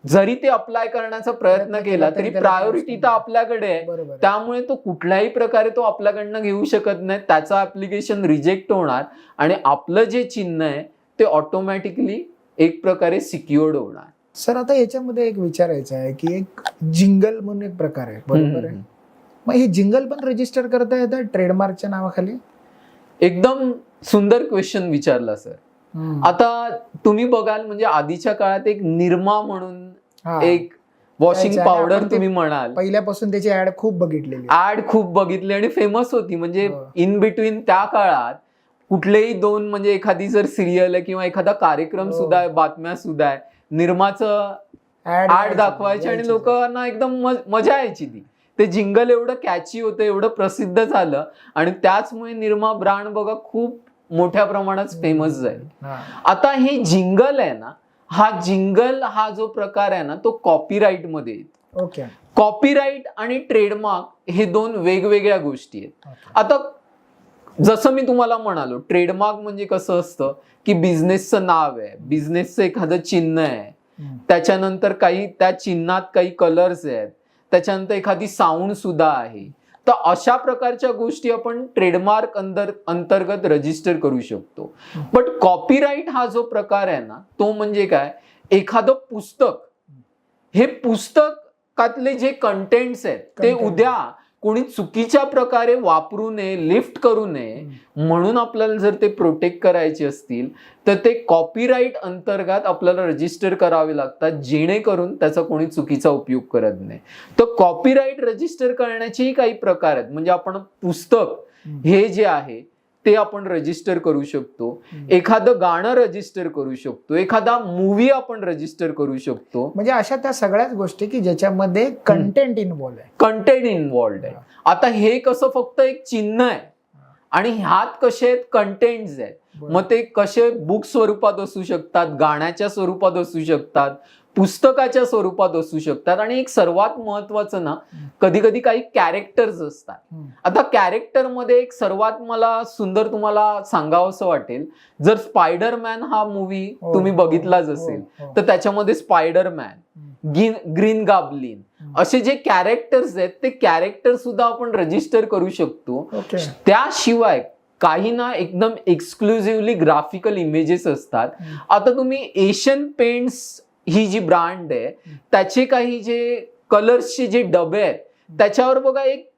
Speaker 2: जरी ते अप्लाय करण्याचा प्रयत्न केला तरी प्रायोरिटी तर आपल्याकडे आहे. त्यामुळे तो कुठल्याही प्रकारे तो आपल्याकडनं घेऊ शकत नाही, त्याचा ऍप्लिकेशन रिजेक्ट होणार आणि आपलं जे चिन्ह आहे ते ऑटोमॅटिकली एक प्रकारे सिक्युअर्ड होणार.
Speaker 3: सर आता याच्यामध्ये एक विचारायचं आहे की एक जिंगल म्हणून एक प्रकार आहे, बरोबर आहे? मग हे जिंगल पण रजिस्टर करता येतं ट्रेडमार्कच्या नावाखाली?
Speaker 2: एकदम सुंदर क्वेश्चन विचारला सर. आता तुम्ही बघाल म्हणजे आधीच्या काळात एक निरमा म्हणून एक वॉशिंग पावडर तुम्ही म्हणाल,
Speaker 3: पहिल्यापासून त्याची ऍड खूप बघितलेली,
Speaker 2: ऍड खूप बघितली आणि फेमस होती. म्हणजे इन बिटवीन त्या काळात कुठलेही दोन म्हणजे एखादी जर सिरियल आहे किंवा एखादा कार्यक्रम सुद्धा आहे, बातम्या सुद्धा आहे, निरमाचं ऍड दाखवायचे आणि लोकांना एकदम मजा यायची. ते जिंगल एवढं कॅची होतं, एवढं प्रसिद्ध झालं आणि त्याचमुळे निरमा ब्रँड बघा खूप मोठ्या प्रमाणात फेमस झाली. आता हे जिंगल आहे ना, हा जिंगल हा जो प्रकार आहे ना तो कॉपीराईट मध्ये येतो.
Speaker 3: ओके.
Speaker 2: कॉपीराईट आणि ट्रेडमार्क हे दोन वेगवेगळ्या गोष्टी आहेत. आता जसं मी तुम्हाला म्हणालो, ट्रेडमार्क म्हणजे कसं असतं की बिझनेसचं नाव आहे, बिझनेसचं एखादं चिन्ह आहे, त्याच्यानंतर काही त्या चिन्हात काही कलर्स आहेत, त्याच्यानंतर एखादी साऊंड सुद्धा आहे. तर अशा प्रकारच्या गोष्टी आपण ट्रेडमार्क अंतर्गत रजिस्टर करू शकतो. बट कॉपीराईट हा जो प्रकार आहे ना तो म्हणजे काय, एखादं पुस्तक, हे पुस्तकातले जे कंटेंट्स आहेत ते उद्या कोणी चुकीच्या प्रकारे वापरू नये, लिफ्ट करू नये म्हणून आपल्याला जर ते प्रोटेक्ट करायचे असतील तर ते कॉपीराईट अंतर्गत आपल्याला रजिस्टर करावे लागतात, जेणेकरून त्याचा कोणी चुकीचा उपयोग करत नाही. तर कॉपीराईट रजिस्टर करण्याचेही काही प्रकार आहेत. म्हणजे आपण पुस्तक हे जे आहे ते आपण रजिस्टर करू शकतो, एखादं गाणं रजिस्टर करू शकतो, एखादा मूवी आपण रजिस्टर करू शकतो.
Speaker 3: म्हणजे अशा त्या सगळ्याच गोष्टी की ज्याच्यामध्ये कंटेंट इन्व्हॉल्व आहे.
Speaker 2: कंटेंट इन्व्हॉल्ड आहे. आता हे कसं फक्त एक चिन्ह आहे आणि ह्यात कसे आहेत कंटेंट्स आहेत. मग ते कसे बुक स्वरूपात असू शकतात, गाण्याच्या स्वरूपात असू शकतात, पुस्तकाच्या स्वरूपात असू शकतात. आणि एक सर्वात महत्वाचं ना, कधी कधी काही कॅरेक्टर्स असतात. आता कॅरेक्टर मध्ये एक सर्वात मला सुंदर तुम्हाला सांगावं असं वाटेल, जर स्पायडरमॅन हा मूवी तुम्ही बघितलाच असेल तर त्याच्यामध्ये स्पायडरमॅन, ग्रीन गॉब्लिन असे जे कॅरेक्टर्स आहेत ते कॅरेक्टर सुद्धा आपण रजिस्टर करू शकतो. त्याशिवाय काही ना एकदम एक्सक्लुझिव्हली ग्राफिकल इमेजेस असतात. आता तुम्ही एशियन पेंट्स ही जी ब्रँड आहे त्याचे काही जे कलर्सचे जे डबे आहेत त्याच्यावर बघा एक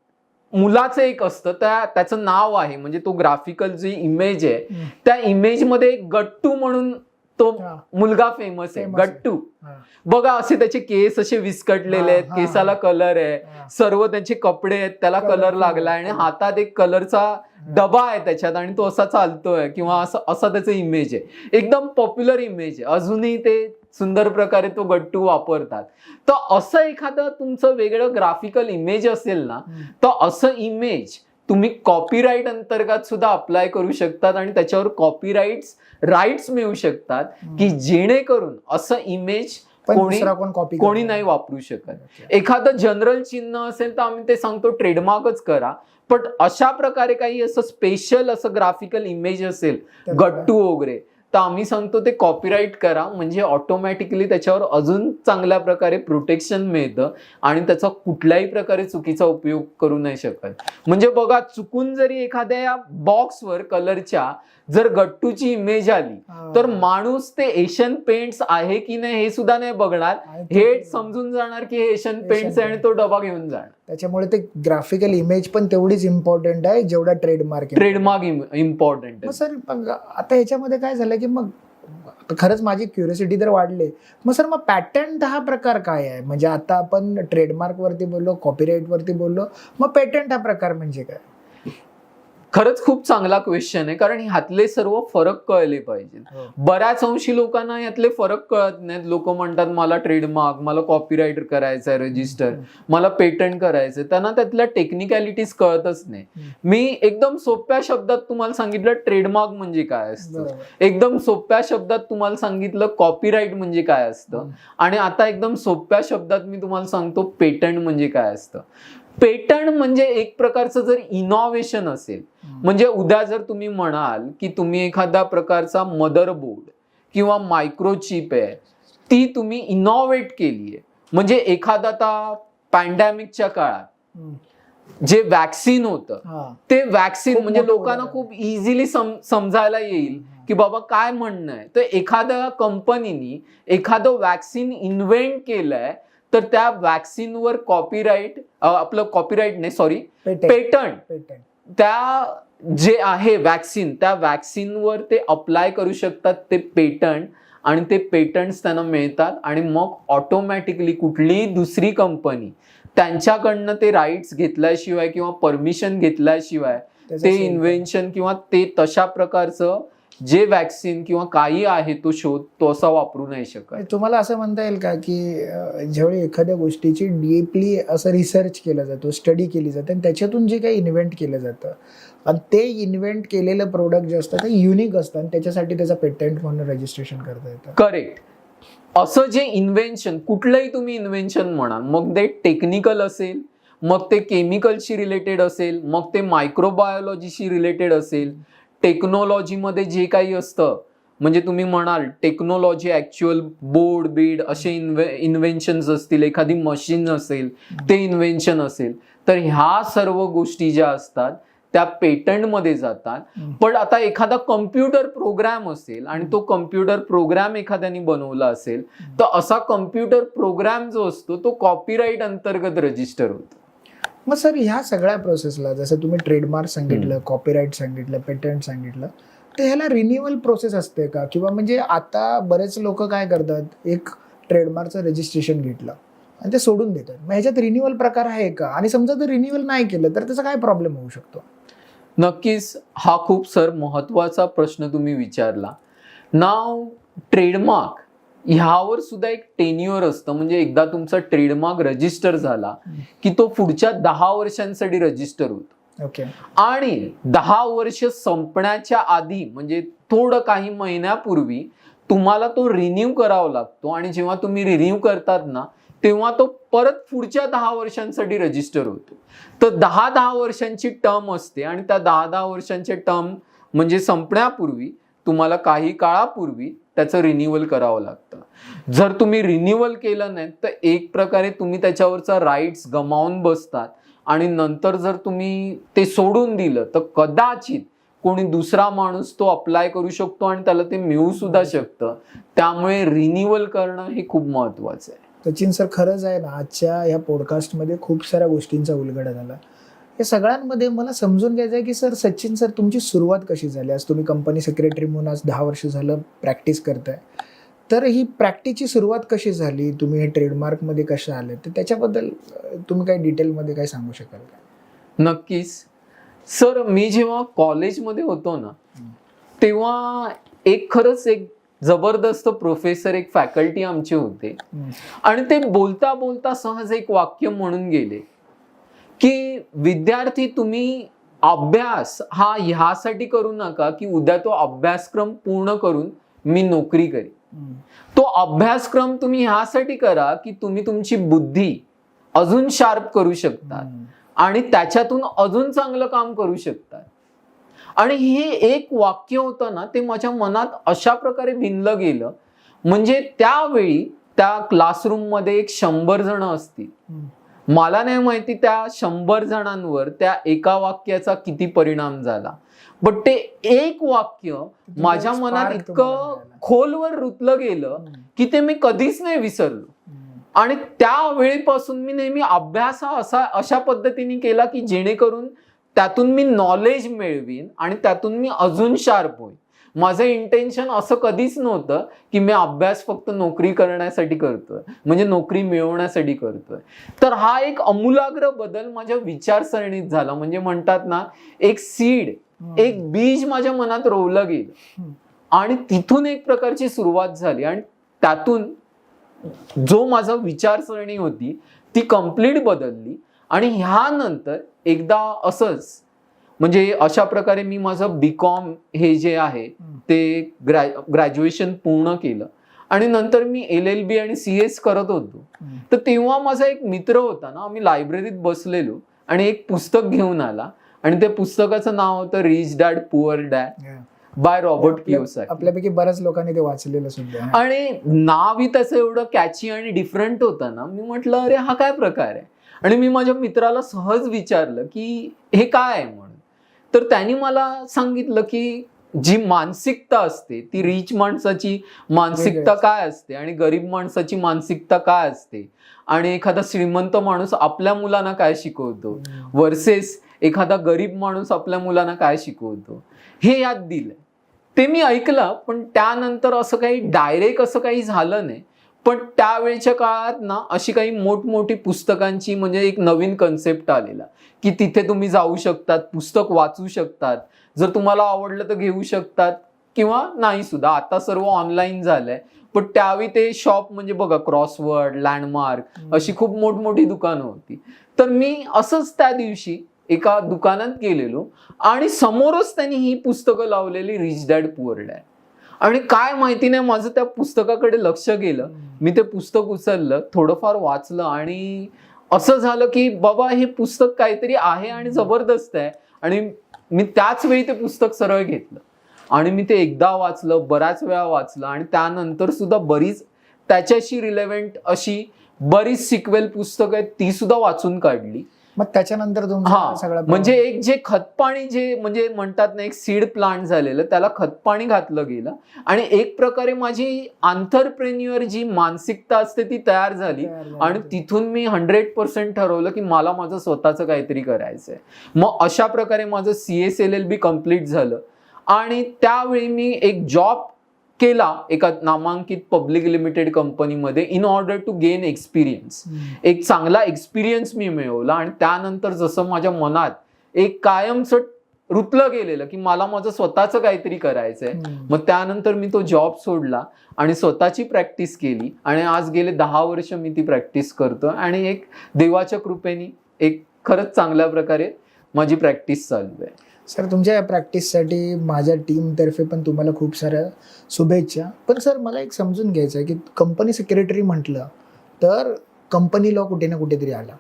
Speaker 2: मुलाचं एक असतं, त्याचं नाव आहे, म्हणजे तो ग्राफिकल जी इमेज आहे त्या इमेज मध्ये गट्टू म्हणून तो मुलगा फेमस आहे, गट्टू. बघा असे त्याचे केस असे विस्कटलेले आहेत, केसाला कलर आहे, सर्व त्यांचे कपडे आहेत त्याला कलर लागलाय आणि हातात एक कलरचा डबा आहे त्याच्यात आणि तो असा चालतोय किंवा असा त्याचं इमेज आहे. एकदम पॉप्युलर इमेज आहे, अजूनही ते सुंदर प्रकारे तो गट्टू वापरतात. तर असं एखादं तुमचं वेगळं ग्राफिकल इमेज असेल ना, तर असं इमेज तुम्ही कॉपीराईट अंतर्गत सुद्धा अप्लाय करू शकतात आणि त्याच्यावर राईट्स मिळू शकतात की जेणेकरून असं इमेज कोणी नाही वापरू शकत. एखादं जनरल चिन्ह असेल तर आम्ही ते सांगतो ट्रेडमार्कच करा, पण अशा प्रकारे काही असं स्पेशल असं ग्राफिकल इमेज असेल गट्टू वगैरे तर आम्ही सांगतो ते कॉपीराईट करा, म्हणजे ऑटोमॅटिकली त्याच्यावर अजून चांगल्या प्रकारे प्रोटेक्शन मिळतं आणि त्याचा कुठल्याही प्रकारे चुकीचा उपयोग करू नाही शकत. म्हणजे बघा, चुकून जरी एखाद्या बॉक्सवर कलरच्या जर गट्टूची इमेज आली तर माणूस ते एशियन पेंट्स आहे की नाही हे सुद्धा नाही बघणार, हे समजून जाणार की हे एशियन पेंट्स आहे आणि तो डबा घेऊन जाणार.
Speaker 3: त्याच्यामुळे ते ग्राफिकल इमेज पण तेवढीच इम्पॉर्टंट आहे जेवढा ट्रेडमार्क
Speaker 2: इम्पॉर्टंट आहे.
Speaker 3: सर आता ह्याच्यामध्ये काय झालं की मग खरंच माझी क्युरियोसिटी तर वाढली. मग सर, मग पॅटंट हा प्रकार काय आहे? म्हणजे आता आपण ट्रेडमार्क वरती बोललो, कॉपीराईट वरती बोललो, मग पेटंट हा प्रकार म्हणजे काय?
Speaker 2: खरंच खूप चांगला क्वेश्चन आहे, कारण ह्यातले सर्व फरक कळले पाहिजे. बऱ्याच अंशी लोकांना यातले फरक कळत नाहीत. लोक म्हणतात मला ट्रेडमार्क, मला कॉपीराईट करायचंय रजिस्टर, मला पेटंट करायचंय, त्यांना त्यातल्या टेक्निकॅलिटीज कळतच नाही. मी एकदम सोप्या शब्दात तुम्हाला सांगितलं ट्रेडमार्क म्हणजे काय असतं, एकदम सोप्या शब्दात तुम्हाला सांगितलं कॉपीराईट म्हणजे काय असतं, आणि आता एकदम सोप्या शब्दात मी तुम्हाला सांगतो पेटंट म्हणजे काय असतं. पेटंट म्हणजे एक प्रकारचं जर इनोव्हेशन असेल, म्हणजे उद्या जर तुम्ही म्हणाल की तुम्ही एखाद्या प्रकारचा मदरबोर्ड किंवा मायक्रोचिप आहे ती तुम्ही इनोव्हेट केली आहे, म्हणजे एखादा आता पॅन्डेमिकच्या काळात जे वॅक्सिन होतं ते वॅक्सिन म्हणजे लोकांना खूप इझिली समजायला येईल की बाबा काय म्हणणं आहे, तर एखाद्या कंपनीनी एखादं वॅक्सिन इन्व्हेंट केलंय तर त्या वॅक्सिनवर पेटंट त्या जे आहे वॅक्सिन, त्या वॅक्सिनवर ते अप्लाय करू शकतात ते पेटंट, आणि ते पेटंट्स त्यांना मिळतात आणि मग ऑटोमॅटिकली कुठलीही दुसरी कंपनी त्यांच्याकडनं ते राईट्स घेतल्याशिवाय किंवा परमिशन घेतल्याशिवाय ते इन्व्हेन्शन किंवा ते तशा प्रकारचं जे वॅक्सिन किंवा काही आहे तो शोध तो असा वापरू नाही शकत.
Speaker 3: तुम्हाला असं म्हणता येईल का की ज्यावेळी एखाद्या गोष्टीची डीपली असं रिसर्च केला जातो, स्टडी केली जाते आणि त्याच्यातून जे काही इन्व्हेंट केलं जातं आणि ते इन्व्हेंट केलेलं प्रोडक्ट जे असतं ते युनिक असतं आणि त्याच्यासाठी त्याचा पेटंट म्हणून रजिस्ट्रेशन करता येतं.
Speaker 2: करेक्ट. असं जे इन्व्हेन्शन, कुठलंही तुम्ही इन्व्हेन्शन म्हणा, मग ते टेक्निकल असेल, मग ते केमिकलशी रिलेटेड असेल, मग ते मायक्रोबायोलॉजीशी रिलेटेड असेल, टेक्नॉलॉजीमध्ये जे काही असतं, म्हणजे तुम्ही म्हणाल टेक्नॉलॉजी ऍक्च्युअल बोर्ड बीड असे इन्व्हेन्शन्स असतील, एखादी मशीन असेल ते इन्व्हेन्शन असेल, तर ह्या सर्व गोष्टी ज्या असतात त्या पेटंटमध्ये जातात. पण आता एखादा कम्प्युटर प्रोग्राम असेल आणि तो कम्प्युटर प्रोग्राम एखाद्याने बनवला असेल तर असा कम्प्युटर प्रोग्राम जो असतो तो कॉपीराईट अंतर्गत रजिस्टर होतो.
Speaker 3: मग सर, ह्या सगळ्या प्रोसेसला जसं तुम्ही ट्रेडमार्क सांगितलं, कॉपीराईट सांगितलं, पेटंट सांगितलं, तर ह्याला रिन्युअल प्रोसेस असते का? किंवा म्हणजे आता बरेच लोक काय करतात, एक ट्रेडमार्कचं रजिस्ट्रेशन घेतलं आणि ते सोडून देतात, मग ह्याच्यात रिन्युअल प्रकार आहे का? आणि समजा जर रिन्युअल नाही केलं तर त्याचा काय प्रॉब्लेम होऊ शकतो?
Speaker 2: नक्कीच, हा खूप सर महत्वाचा प्रश्न तुम्ही विचारला. नाव ट्रेडमार्क ह्यावर सुद्धा एक टेन्युअर असतं, म्हणजे एकदा तुमचा ट्रेडमार्क रजिस्टर झाला की तो पुढच्या 10 वर्षांसाठी रजिस्टर होतो.
Speaker 3: ओके.
Speaker 2: आणि 10 वर्ष संपण्याच्या आधी म्हणजे थोडं काही महिन्यापूर्वी तुम्हाला तो रिन्यू करावा लागतो, आणि जेव्हा तुम्ही रिन्यू करतात ना तेव्हा तो परत पुढच्या 10 वर्षांसाठी रजिस्टर होतो. तर 10 वर्षांची टर्म असते आणि त्या 10 वर्षांचे टर्म म्हणजे संपण्यापूर्वी तुम्हाला काही काळापूर्वी त्याचं रिन्युअल करावं लागतं. जर तुम्ही रिन्युअल केलं नाही तर एक प्रकारे तुम्ही त्याच्यावरचा राईट्स गमावून बसतात, आणि नंतर जर तुम्ही ते सोडून दिलं तर कदाचित कोणी दुसरा माणूस तो अप्लाय करू शकतो आणि त्याला ते मिळू सुद्धा शकतं. त्यामुळे रिन्युअल करणं हे खूप महत्वाचं आहे.
Speaker 3: सचिन सर, खरंच आहे ना, आजच्या ह्या पॉडकास्टमध्ये खूप साऱ्या गोष्टींचा उलगडा झाला. या सगळ्यांमध्ये मला समजून घ्यायचं आहे की सर, सचिन सर, तुमची सुरुवात कशी झाली? आज तुम्ही कंपनी सेक्रेटरी म्हणून आज 10 वर्ष झालं प्रॅक्टिस करताय, तर ही प्रॅक्टिसची सुरुवात कशी झाली? तुम्ही हे ट्रेडमार्कमध्ये कशा आले, तर त्याच्याबद्दल तुम्ही काही डिटेलमध्ये काय सांगू शकाल का?
Speaker 2: नक्कीच सर, मी जेव्हा कॉलेजमध्ये होतो ना तेव्हा खरंच एक जबरदस्त प्रोफेसर, एक फॅकल्टी आमचे होते, आणि ते बोलता बोलता सहज एक वाक्य म्हणून गेले की विद्यार्थी, तुम्ही अभ्यास हा ह्यासाठी करू नका की उद्या तो अभ्यासक्रम पूर्ण करून मी नोकरी करेन. तो अभ्यासक्रम तुम्ही ह्यासाठी करा की तुम्ही तुमची बुद्धी अजून शार्प करू शकता आणि त्याच्यातून अजून चांगलं काम करू शकता. आणि हे एक वाक्य होतं ना, ते माझ्या मनात अशा प्रकारे भिनलं गेलं, म्हणजे त्यावेळी त्या क्लासरूम मध्ये एक 100 जण असतील. मला नाही माहिती त्या 100 जणांवर त्या एका वाक्याचा किती परिणाम झाला, बट ते एक वाक्य माझ्या मनात इतकं खोलवर रुतलं गेलं की ते मी कधीच नाही विसरलो. आणि त्यावेळीपासून मी नेहमी अभ्यास हा अशा पद्धतीने केला की जेणेकरून त्यातून मी नॉलेज मिळवीन आणि त्यातून मी अजून शार्प होईन. माझं इंटेन्शन असं कधीच नव्हतं की मी अभ्यास फक्त नोकरी करण्यासाठी करतोय, म्हणजे नोकरी मिळवण्यासाठी करतोय. तर हा एक आमूलाग्र बदल माझ्या विचारसरणीत झाला. म्हणजे म्हणतात ना, एक सीड, एक बीज माझ्या मनात रोवलं गेलं आणि तिथून एक प्रकारची सुरुवात झाली. आणि त्यातून जो माझा विचारसरणी होती ती कम्प्लीट बदलली. आणि ह्यानंतर एकदा असंच, म्हणजे अशा प्रकारे मी माझं बीकॉम हे जे आहे ते ग्रॅज्युएशन पूर्ण केलं. आणि नंतर मी LLB आणि CS करत होतो. तर तेव्हा माझा एक मित्र होता ना, आम्ही लायब्ररीत बसलेलो आणि एक पुस्तक घेऊन आला आणि त्या पुस्तकाचं नाव होतं rich dad poor dad by Robert Kiyosaki.
Speaker 3: आपल्यापैकी बऱ्याच लोकांनी ते वाचलेलं सुद्धा.
Speaker 2: आणि नावही त्याचं एवढं कॅची आणि डिफरंट होतं ना, मी म्हटलं अरे हा काय प्रकार आहे. आणि मी माझ्या मित्राला सहज विचारलं की हे काय आहे म्हणून. तर त्यांनी मला सांगितलं की जी मानसिकता असते ती रिच माणसाची मानसिकता काय असते आणि गरीब माणसाची मानसिकता काय असते, आणि एखादा श्रीमंत माणूस आपल्या मुलांना काय शिकवतो वर्सेस एखादा गरीब माणूस आपल्या मुलांना काय शिकवतो, हे यात दिलंय. ते मी ऐकलं, पण त्यानंतर असं काही डायरेक्ट असं काही झालं नाही. पण त्यावेळच्या काळात ना अशी काही मोठमोठी पुस्तकांची म्हणजे एक नवीन कन्सेप्ट आलेला की तिथे तुम्ही जाऊ शकतात, पुस्तक वाचू शकतात, जर तुम्हाला आवडलं तर घेऊ शकतात किंवा नाही सुद्धा. आता सर्व ऑनलाईन झालंय. पण त्यावेळी ते शॉप म्हणजे बघा, क्रॉसवर्ड, लँडमार्क अशी खूप मोठमोठी दुकानं होती. तर मी असंच त्या दिवशी एका दुकानात गेलेलो आणि समोरच त्यांनी ही पुस्तकं लावलेली, रिच डॅड पुअर डॅड. आणि काय माहिती नाही, माझं त्या पुस्तकाकडे लक्ष गेलं. मी ते पुस्तक उचललं, थोडंफार वाचलं आणि असं झालं की बाबा हे पुस्तक काहीतरी आहे आणि जबरदस्त आहे. आणि मी त्याच वेळी ते पुस्तक सरळ घेतलं आणि मी ते एकदा वाचलं, बऱ्याच वेळा वाचलं आणि त्यानंतर सुद्धा बरीच त्याच्याशी रिलेव्हंट अशी बरीच सिक्वेल पुस्तकं आहेत ती सुद्धा वाचून काढली.
Speaker 3: मग त्याच्यानंतर
Speaker 2: सगळं म्हणजे एक जे खतपाणी जे म्हणजे म्हणतात ना, एक सीड प्लांट झालेलं, त्याला खतपाणी घातलं गेलं आणि एक प्रकारे माझी आंतरप्रेन्युअर जी मानसिकता असते ती तयार झाली. आणि तिथून मी 100% ठरवलं की मला माझं स्वतःचं काहीतरी करायचंय. मग अशा प्रकारे माझं CS LLB कम्प्लीट झालं आणि त्यावेळी मी एक जॉब केला एका नामांकित पब्लिक लिमिटेड कंपनीमध्ये in order to gain experience. एक चांगला एक्सपिरियन्स मी मिळवला आणि त्यानंतर जसं माझ्या मनात एक कायमचं रुतलं गेलेलं की मला माझं स्वतःचं काहीतरी करायचंय, मग त्यानंतर मी तो जॉब सोडला आणि स्वतःची प्रॅक्टिस केली आणि आज गेले 10 वर्ष मी ती प्रॅक्टिस करतो आणि एक देवाच्या कृपेने एक खरंच चांगल्या प्रकारे माझी प्रॅक्टिस चालू आहे.
Speaker 3: सर, तुमच्या या प्रॅक्टिससाठी माझ्या टीमतर्फे पण तुम्हाला खूप साऱ्या शुभेच्छा. पण सर, मला एक समजून घ्यायचं आहे की कंपनी सेक्रेटरी म्हटलं तर कंपनी लॉ कुठे ना कुठेतरी आला,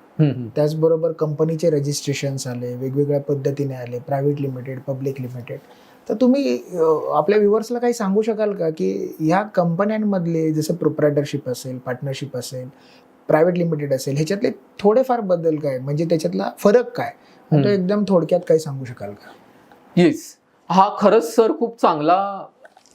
Speaker 3: त्याचबरोबर कंपनीचे रजिस्ट्रेशन्स आले, वेगवेगळ्या पद्धतीने आले, प्रायव्हेट लिमिटेड, पब्लिक लिमिटेड. तर तुम्ही आपल्या व्ह्युअर्सला काही सांगू शकाल का की ह्या कंपन्यांमधले जसं प्रोप्रायटरशिप असेल, पार्टनरशिप असेल, प्रायव्हेट लिमिटेड असेल, ह्याच्यातले थोडेफार बदल काय, म्हणजे त्याच्यातला फरक काय, तो एकदम थोडक्यात काही सांगू शकाल का?
Speaker 2: येस, हा खरंच सर खूप चांगला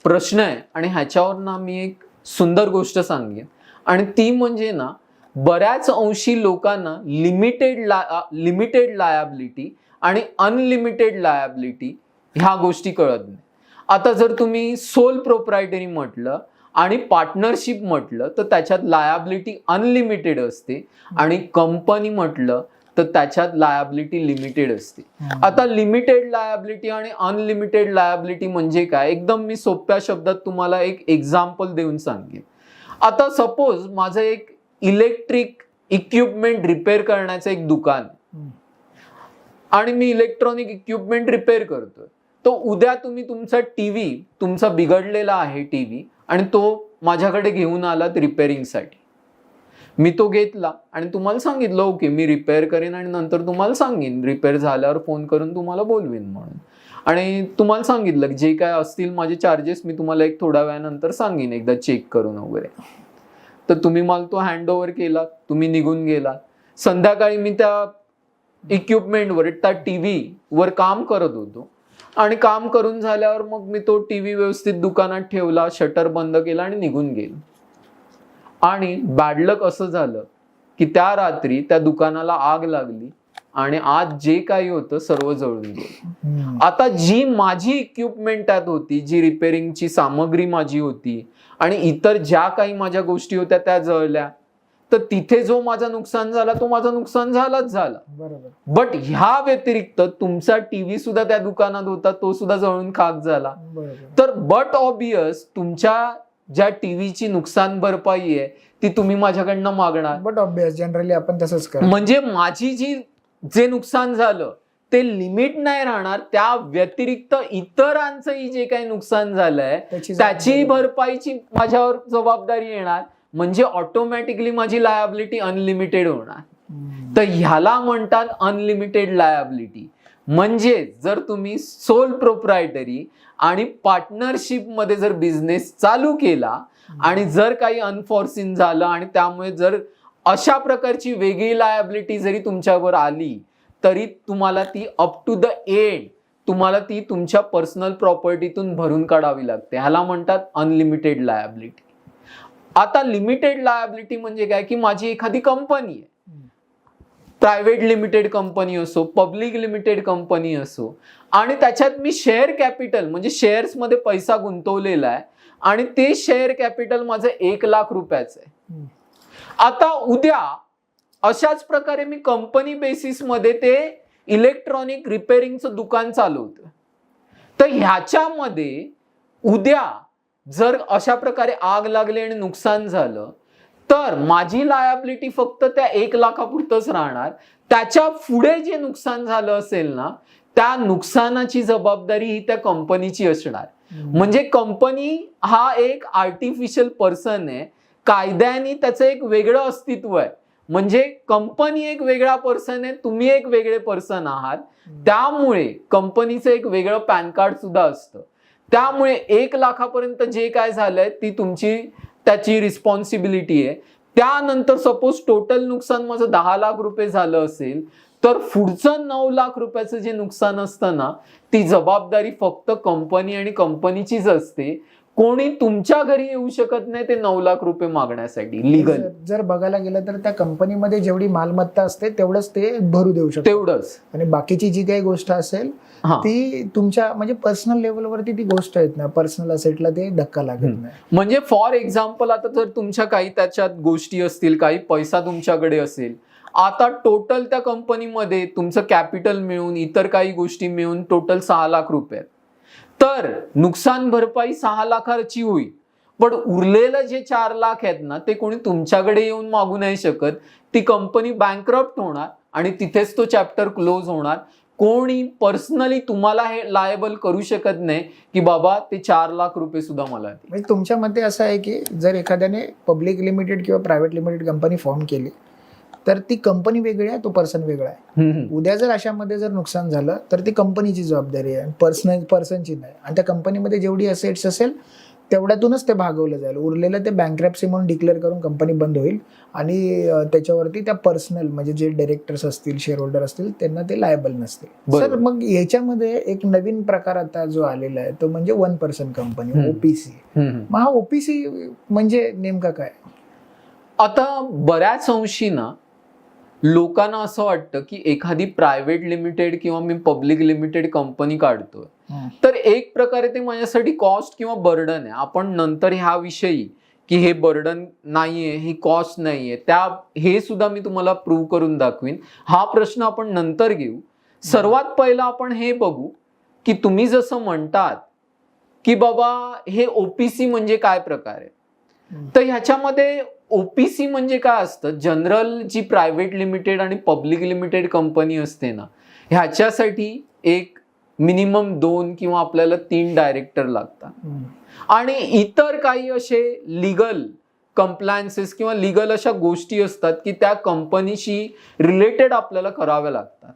Speaker 2: प्रश्न आहे आणि ह्याच्यावर ना मी एक सुंदर गोष्ट सांगेन. आणि ती म्हणजे ना, बऱ्याच अंशी लोकांना लिमिटेड लायबिलिटी आणि अनलिमिटेड लायबिलिटी ह्या गोष्टी कळत नाही. आता जर तुम्ही सोल प्रोप्रायटरी म्हटलं आणि पार्टनरशिप म्हटलं तर त्याच्यात लायबिलिटी अनलिमिटेड असते आणि कंपनी म्हटलं तर त्याच्यात लायबिलिटी लिमिटेड असते. आता लिमिटेड लायबिलिटी आणि अनलिमिटेड लायबिलिटी म्हणजे काय, एकदम मी सोप्या शब्दात तुम्हाला एक एक्झाम्पल देऊन सांगेन. आता सपोज माझं एक इलेक्ट्रिक इक्विपमेंट रिपेअर करण्याचं एक दुकान,
Speaker 1: आणि मी इलेक्ट्रॉनिक इक्विपमेंट रिपेअर करतोय, तो उद्या तुम्ही तुमचा टीव्ही, तुमचा बिघडलेला आहे टीव्ही, आणि तो माझ्याकडे घेऊन आलात रिपेअरिंगसाठी. मी तो घेतला आणि तुम्हाला सांगितलं ओके मी रिपेअर करेन आणि नंतर तुम्हाला सांगेन, रिपेअर झाल्यावर फोन करून तुम्हाला बोलवेन म्हणून. आणि तुम्हाला सांगितलं की जे काय असतील माझे चार्जेस मी तुम्हाला एक थोड्या वेळानंतर सांगेन एकदा चेक करून वगैरे. तर तुम्ही मला तो हँड ओव्हर केला, तुम्ही निघून गेला. संध्याकाळी मी त्या इक्विपमेंटवर, त्या टीव्हीवर काम करत होतो आणि काम करून झाल्यावर मग मी तो टीव्ही व्यवस्थित दुकानात ठेवला, शटर बंद केला आणि निघून गेलो. आणि बॅडलक असं झालं की त्या रात्री त्या दुकानाला आग लागली आणि आज जे काही होतं सर्व जळून गेलं. आता जी माझी इक्विपमेंट त्यात होती, जी रिपेअरिंगची सामग्री माझी होती आणि इतर ज्या काही माझ्या गोष्टी होत्या त्या जळल्या, तर तिथे जो माझा नुकसान झाला तो माझा नुकसान झालाच झाला.
Speaker 3: बरोबर.
Speaker 1: बट ह्या व्यतिरिक्त तुमचा टीव्ही सुद्धा त्या दुकानात होता, तो सुद्धा जळून खाक झाला. तर बट ऑब्वियस तुमच्या ज्या टीव्हीची नुकसान भरपाई आहे ती तुम्ही माझ्याकडनं मागणार.
Speaker 3: बट ऑब्वियस जनरली आपण तसंच करतो.
Speaker 1: म्हणजे माझी जे नुकसान झालं ते लिमिट नाही राहणार, त्या व्यतिरिक्त इतरांचंही जे काही नुकसान झालंय त्याची भरपाईची माझ्यावर जबाबदारी येणार. म्हणजे ऑटोमॅटिकली माझी लायबिलिटी अनलिमिटेड होणार. तर ह्याला म्हणतात अनलिमिटेड लायबिलिटी. म्हणजे जर तुम्ही सोल प्रोप्रायटरी आणि पार्टनरशिप मध्ये जर बिझनेस चालू केला आणि जर काही अनफॉर्सिन झालं आणि त्यामुळे जर अशा प्रकारची वेगळी लायबिलिटी जरी तुमच्यावर आली तरी तुम्हाला ती अप टू द एंड तुम्हाला ती तुमच्या पर्सनल प्रॉपर्टीतून भरून काढावी लागते. ह्याला म्हणतात अनलिमिटेड लायबिलिटी. आता लिमिटेड लायबिलिटी म्हणजे काय की माझी एखादी कंपनी आहे, प्रायव्हेट लिमिटेड कंपनी असो, पब्लिक लिमिटेड कंपनी असो, आणि त्याच्यात मी शेअर कॅपिटल म्हणजे शेअर्स मध्ये पैसा गुंतवलेला आहे आणि ते शेअर कॅपिटल माझं 1 लाख रुपयाचं आहे. आता उद्या अशाच प्रकारे मी कंपनी बेसिस मध्ये ते इलेक्ट्रॉनिक रिपेअरिंगचं दुकान चालवतं. तर ह्याच्यामध्ये उद्या जर अशा प्रकारे आग लागली आणि नुकसान झालं तर माझी लायबिलिटी फक्त त्या 1 लाखापुरतच राहणार. त्याच्या पुढे जे नुकसान झालं असेल ना त्या नुकसानाची जबाबदारी ही त्या कंपनीची असणार. म्हणजे कंपनी हा एक आर्टिफिशियल पर्सन आहे, कायद्याने त्याचं एक वेगळं अस्तित्व आहे. म्हणजे कंपनी एक वेगळा पर्सन आहे, तुम्ही एक वेगळे पर्सन आहात. त्यामुळे कंपनीचं एक वेगळं पॅन कार्ड सुद्धा असतं. त्यामुळे 1 लाखापर्यंत जे काय झालंय ती तुमची त्याची रिस्पॉन्सिबिलिटी आहे. त्यानंतर सपोज टोटल नुकसान माझं 10 लाख रुपये झालं असेल तर पुढचं 9 लाख रुपयाचं जे नुकसान असतं ना ती जबाबदारी फक्त कंपनी आणि कंपनीचीच असते. कोणी तुमच्या घरी येऊ शकत नाही ते 9 लाख रुपये मागण्यासाठी लीगल.
Speaker 3: जर बघायला गेलं तर त्या कंपनीमध्ये जेवढी मालमत्ता असते तेवढंच ते भरू देऊ शकतात,
Speaker 1: तेवढंच.
Speaker 3: आणि बाकीची जी काही गोष्ट असेल ती तुमच्या म्हणजे पर्सनल लेवलवरती ती गोष्ट येत नाही, पर्सनल असेटला ते धक्का लागत नाही.
Speaker 1: म्हणजे फॉर एक्झाम्पल आता जर तुमच्या काही त्याच्यात गोष्टी असतील, काही पैसा तुमच्याकडे असेल, आता टोटल त्या कंपनीमध्ये तुमचं कॅपिटल मिळून इतर काही गोष्टी मिळून टोटल 6 लाख रुपये, तर नुकसान भरपाई 6 लाखाची होईल. पण उरलेलं जे 4 लाख आहेत ना ते कोणी तुमच्याकडे येऊन मागू नाही शकत. ती कंपनी बँकरप्ट होणार आणि तिथेच तो चॅप्टर क्लोज होणार. कोणी पर्सनली तुम्हाला हे लायबल करू शकत नाही की बाबा ते 4 लाख रुपये सुद्धा मला.
Speaker 3: म्हणजे तुमच्या मते असं आहे की जर एखाद्याने पब्लिक लिमिटेड किंवा प्रायव्हेट लिमिटेड कंपनी फॉर्म केली तर ती कंपनी वेगळी आहे, तो पर्सन वेगळा आहे. उद्या जर अशामध्ये जर नुकसान झालं तर ती कंपनीची जबाबदारी आहे, पर्सनची नाही. आणि त्या कंपनीमध्ये जेवढी असेट्स असेल तेवढ्यातूनच ते भागवलं जाईल. उरलेलं ते बँकरप्सी म्हणून डिक्लेअर करून कंपनी बंद होईल आणि त्याच्यावरती त्या पर्सनल म्हणजे जे डायरेक्टर्स असतील, शेअर होल्डर असतील त्यांना ते लायबल नसतील. सर मग याच्यामध्ये एक नवीन प्रकार आता जो आलेला आहे तो म्हणजे 1 पर्सन कंपनी, ओपीसी. मग हा ओपीसी म्हणजे नेमका काय?
Speaker 1: आता बऱ्याच अंशी ना लोकांना असं वाटतं की एखादी प्रायव्हेट लिमिटेड किंवा मी पब्लिक लिमिटेड कंपनी काढतोय तर एक प्रकारे ते माझ्यासाठी कॉस्ट किंवा बर्डन आहे. आपण नंतर ह्याविषयी की हे बर्डन नाहीये, ही कॉस्ट नाहीये, हे सुद्धा मी तुम्हाला प्रूव्ह करून दाखवीन. हा प्रश्न आपण नंतर घेऊ. सर्वात पहिला आपण हे बघू की तुम्ही जसं म्हणतात की बाबा हे ओपीसी म्हणजे काय प्रकार आहे. तर ह्याच्यामध्ये ओपीसी म्हणजे काय असतं, जनरल जी प्रायव्हेट लिमिटेड आणि पब्लिक लिमिटेड कंपनी असते ना, ह्याच्यासाठी एक मिनिमम 2 किंवा आपल्याला 3 डायरेक्टर लागतात. आणि इतर काही असे लिगल कंप्लायन्सेस किंवा लिगल अशा गोष्टी असतात की त्या कंपनीशी रिलेटेड आपल्याला कराव्या लागतात.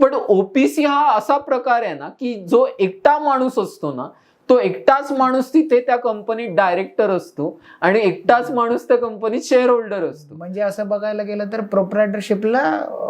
Speaker 1: पण ओपीसी हा असा प्रकार आहे ना की जो एकटा माणूस असतो ना, तो एकटाच माणूस तिथे त्या कंपनीत डायरेक्टर असतो आणि एकटाच माणूस त्या कंपनीत शेअर होल्डर असतो.
Speaker 3: म्हणजे असं बघायला गेलं तर प्रोप्रायटरशिपला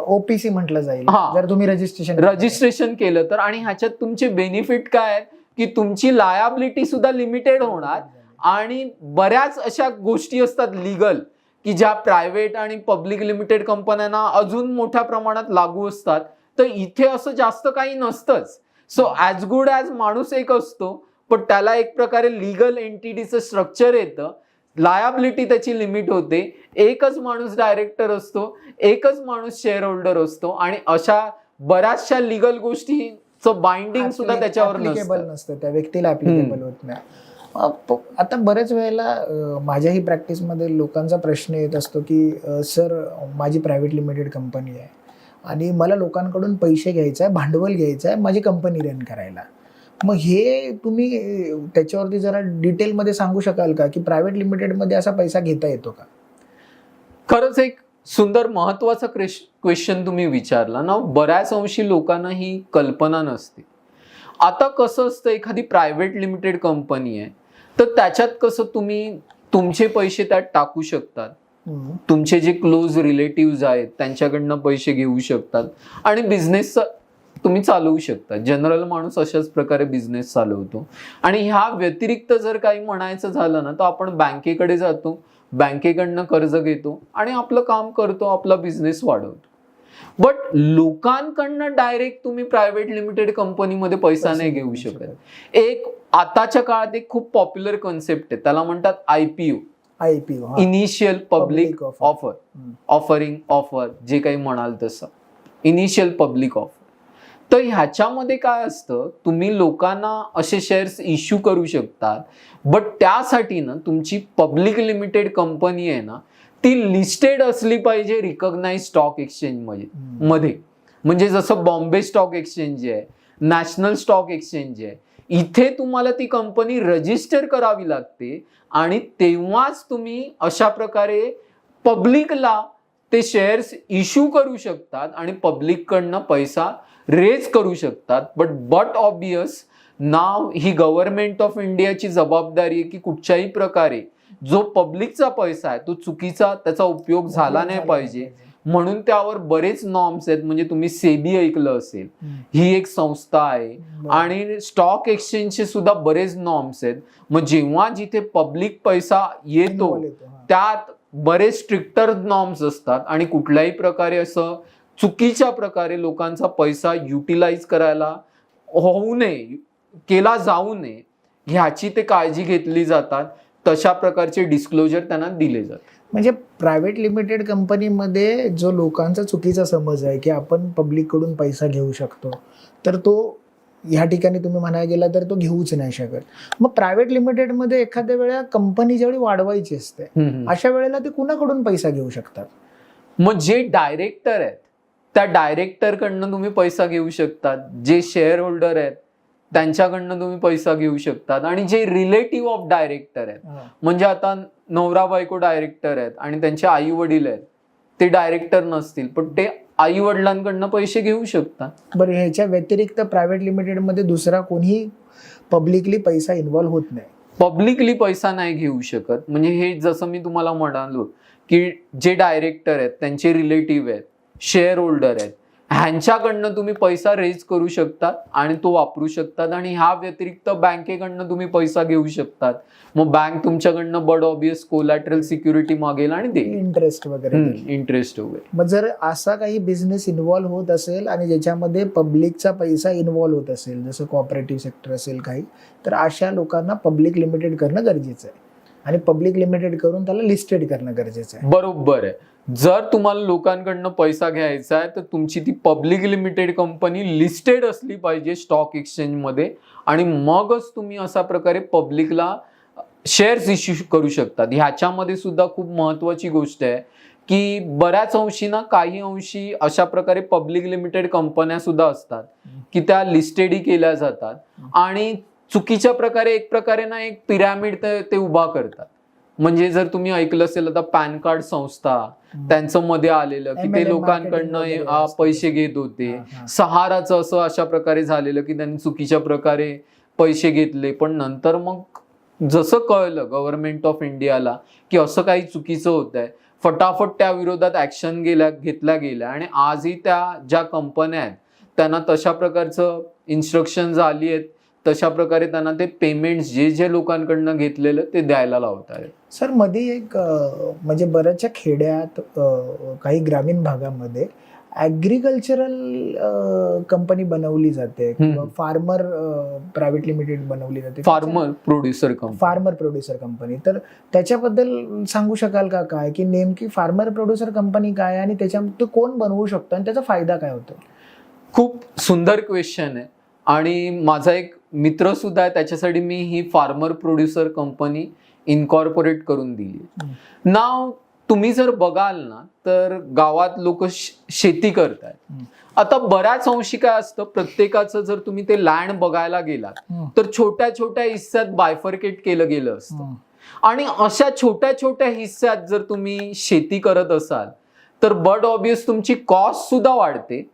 Speaker 3: ओपीसी म्हटलं जाईल
Speaker 1: हा.
Speaker 3: जर तुम्ही
Speaker 1: रजिस्ट्रेशन केलं तर. आणि ह्याच्यात तुमचे बेनिफिट काय आहेत की तुमची लायबिलिटी सुद्धा लिमिटेड होणार आणि बऱ्याच अशा गोष्टी असतात लिगल की ज्या प्रायव्हेट आणि पब्लिक लिमिटेड कंपन्यांना अजून मोठ्या प्रमाणात लागू असतात. तर इथे असं जास्त काही नसतंच. सो ॲज गुड ॲज माणूस एक असतो, पण त्याला एक प्रकारे लिगल एंटिटीचं स्ट्रक्चर येतं, लायबिलिटी त्याची लिमिट होते, एकच माणूस डायरेक्टर असतो, एकच माणूस शेअर होल्डर असतो आणि अशा बऱ्याचशा लिगल गोष्टीचं बाइंडिंग सुद्धा त्याच्यावर
Speaker 3: नसतं, त्या व्यक्तीला ऍप्लिकेबल होत नाही. आता बऱ्याच वेळेला माझ्याही प्रॅक्टिसमध्ये लोकांचा प्रश्न येत असतो की सर माझी प्रायव्हेट लिमिटेड कंपनी आहे आणि मला लोकांकडून पैसे घ्यायचे आहे, भांडवल घ्यायचं आहे माझी कंपनी रन करायला. मग हे तुम्ही त्याच्यावरती जरा डिटेलमध्ये सांगू शकाल का की प्रायव्हेट लिमिटेडमध्ये असा पैसा घेता येतो का?
Speaker 1: खरंच एक सुंदर महत्वाचा क्वेश्चन तुम्ही विचारला ना. बऱ्याच अंशी लोकांना ही कल्पना नसते. आता कसं असतं, एखादी प्रायव्हेट लिमिटेड कंपनी आहे तर त्याच्यात कसं तुम्ही तुमचे पैसे त्यात टाकू शकतात, तुमचे जे क्लोज रिलेटिव्ह आहेत त्यांच्याकडनं पैसे घेऊ शकतात आणि बिझनेस तुम्ही चालवू शकता. जनरल माणूस अशाच प्रकारे बिझनेस चालवतो. आणि ह्या व्यतिरिक्त जर काही म्हणायचं झालं ना तर आपण बँकेकडे जातो, बँकेकडनं कर्ज घेतो आणि आपलं काम करतो, आपला बिझनेस वाढवतो. बट लोकांकडनं डायरेक्ट तुम्ही प्रायव्हेट लिमिटेड कंपनीमध्ये पैसा नाही घेऊ शकत. एक आताच्या काळात एक खूप पॉप्युलर कन्सेप्ट आहे, त्याला म्हणतात IPO, initial public offer, offer जे काही म्हणाल तसं, इनिशियल पब्लिक ऑफर. तर ह्याच्यामध्ये काय असतं, तुम्ही लोकांना असे शेअर्स इश्यू करू शकतात, बट त्यासाठी ना तुमची पब्लिक लिमिटेड कंपनी आहे ना ती लिस्टेड असली पाहिजे रिकॉग्नाइज स्टॉक एक्सचेंज मध्ये. म्हणजे जसं बॉम्बे स्टॉक एक्सचेंज आहे, नॅशनल स्टॉक एक्सचेंज आहे, इथे तुम्हाला ती कंपनी रजिस्टर करावी लागते आणि तेव्हाच तुम्ही अशा प्रकारे पब्लिकला ते शेअर्स इश्यू करू शकतात आणि पब्लिककडनं पैसा रेज करू शकतात. But obvious now he government of इंडियाची जबाबदारी आहे की कुठच्याही प्रकारे जो पब्लिकचा पैसा आहे तो चुकीचा त्याचा उपयोग झाला नाही पाहिजे. म्हणून त्यावर बरेच नॉर्म्स आहेत. म्हणजे तुम्ही सेबी ऐकलं असेल, ही एक संस्था आहे आणि स्टॉक एक्सचेंजचे सुद्धा बरेच नॉर्म्स आहेत. मग जेव्हा जिथे पब्लिक पैसा येतो त्यात बरेच स्ट्रिक्टर नॉर्म्स असतात आणि कुठल्याही प्रकारे असं चुकीच्या प्रकारे लोकांचा पैसा युटिलाइज करायला होऊ नये, केला जाऊ नये, ह्याची ते काळजी घेतली जातात. तशा प्रकारचे डिस्क्लोजर त्यांना दिले जातात.
Speaker 3: म्हणजे प्रायव्हेट लिमिटेड कंपनीमध्ये जो लोकांचा चुकीचा समज आहे की आपण पब्लिककडून पैसा घेऊ शकतो, तर तो ह्या ठिकाणी तुम्ही म्हणायला गेला तर तो घेऊच नाही शकत. मग प्रायव्हेट लिमिटेडमध्ये एखाद्या वेळेला कंपनी ज्यावेळी वाढवायची असते अशा वेळेला ते कुणाकडून पैसा घेऊ शकतात?
Speaker 1: मग जे डायरेक्टर आहेत त्या डायरेक्टरकडनं तुम्ही पैसा घेऊ शकतात, जे शेअर होल्डर आहेत त्यांच्याकडनं तुम्ही पैसा घेऊ शकतात आणि जे रिलेटिव्ह ऑफ डायरेक्टर आहेत, म्हणजे आता नवरा बायको डायरेक्टर आहेत आणि त्यांचे आई वडील आहेत, ते डायरेक्टर नसतील पण ते आई वडिलांकडनं पैसे घेऊ शकतात.
Speaker 3: बरं, ह्याच्या व्यतिरिक्त प्रायव्हेट लिमिटेडमध्ये दुसरा कोणी पब्लिकली पैसा इन्व्हॉल्व्ह होत नाही?
Speaker 1: पब्लिकली पैसा नाही घेऊ शकत. म्हणजे हे जसं मी तुम्हाला म्हणालो की जे डायरेक्टर आहेत त्यांचे रिलेटिव्ह आहेत, शेअर होल्डर आहेत, ह्यांच्याकडनं तुम्ही पैसा रेज करू शकतात आणि तो वापरू शकतात. आणि ह्या व्यतिरिक्त बँकेकडनं तुम्ही पैसा घेऊ शकतात. मग बँक तुमच्याकडनं बड ऑब्वियस कोलॅटरल सिक्युरिटी मागेल आणि देईल,
Speaker 3: इंटरेस्ट वगैरे.
Speaker 1: वगैरे.
Speaker 3: मग जर असा काही बिझनेस इन्व्हॉल्व्ह होत असेल आणि ज्याच्यामध्ये पब्लिकचा पैसा इन्व्हॉल्व्ह होत असेल, जसं कॉपरेटिव्ह सेक्टर असेल काही, तर अशा लोकांना पब्लिक लिमिटेड करणं गरजेचं आहे आणि पब्लिक लिमिटेड करून त्याला लिस्टेड करणं गरजेचं आहे.
Speaker 1: बरोबर आहे. जर तुम्हाला लोकांकडनं पैसा घ्यायचा आहे तर तुमची ती पब्लिक लिमिटेड कंपनी लिस्टेड असली पाहिजे स्टॉक एक्सचेंजमध्ये आणि मगच तुम्ही अशा प्रकारे पब्लिकला
Speaker 2: शेअर्स इश्यू करू शकतात. ह्याच्यामध्ये सुद्धा खूप महत्वाची गोष्ट आहे की बऱ्याच अंशी ना, काही अंशी अशा प्रकारे पब्लिक लिमिटेड कंपन्या सुद्धा असतात की त्या लिस्टेडही केल्या जातात आणि चुकीच्या प्रकारे एक प्रकारे ना एक पिरॅमिड ते उभा करतात. म्हणजे जर तुम्ही ऐकलं असेल आता पॅन कार्ड संस्था, त्यांचं मध्ये आलेलं की ते लोकांकडनं पैसे घेत होते. सहाराचं असं अशा प्रकारे झालेलं की त्यांनी चुकीच्या प्रकारे पैसे घेतले, पण नंतर मग जसं कळलं गव्हर्नमेंट ऑफ इंडियाला की असं काही चुकीचं होत आहे, फटाफट त्या विरोधात ऍक्शन घेतल्या गेल्या आणि आजही त्या ज्या कंपन्या आहेत त्यांना तशा प्रकारचं इन्स्ट्रक्शन आली आहेत, तशा प्रकारे त्यांना ते पेमेंट जे जे लोकांकडनं घेतलेलं ते द्यायला लावत आहेत.
Speaker 3: सर मध्ये एक म्हणजे बऱ्याचशा खेड्यात काही ग्रामीण भागामध्ये ऍग्रिकल्चरल कंपनी बनवली जाते किंवा फार्मर प्रायव्हेट लिमिटेड बनवली जाते,
Speaker 2: फार्मर प्रोड्युसर
Speaker 3: कंपनी. तर त्याच्याबद्दल सांगू शकाल का काय की नेमकी फार्मर प्रोड्युसर कंपनी काय आणि त्याच्यात कोण बनवू शकतो आणि त्याचा फायदा काय होतो?
Speaker 2: खूप सुंदर क्वेश्चन आहे आणि माझा एक मित्र सुद्धा आहे, त्याच्यासाठी मी ही फार्मर प्रोड्युसर कंपनी इनकॉर्पोरेट करून दिली. नाव तुम्ही जर बघाल ना तर गावात लोक शेती करतात. आता बऱ्याच अंशी काय असतं, प्रत्येकाचं जर तुम्ही ते लँड बघायला गेलात तर छोट्या छोट्या हिस्स्यात बायफर्केट केलं गेलं असतं आणि अशा छोट्या छोट्या हिस्स्यात जर तुम्ही शेती करत असाल तर बट ऑब्वियस तुमची कॉस्ट सुद्धा वाढते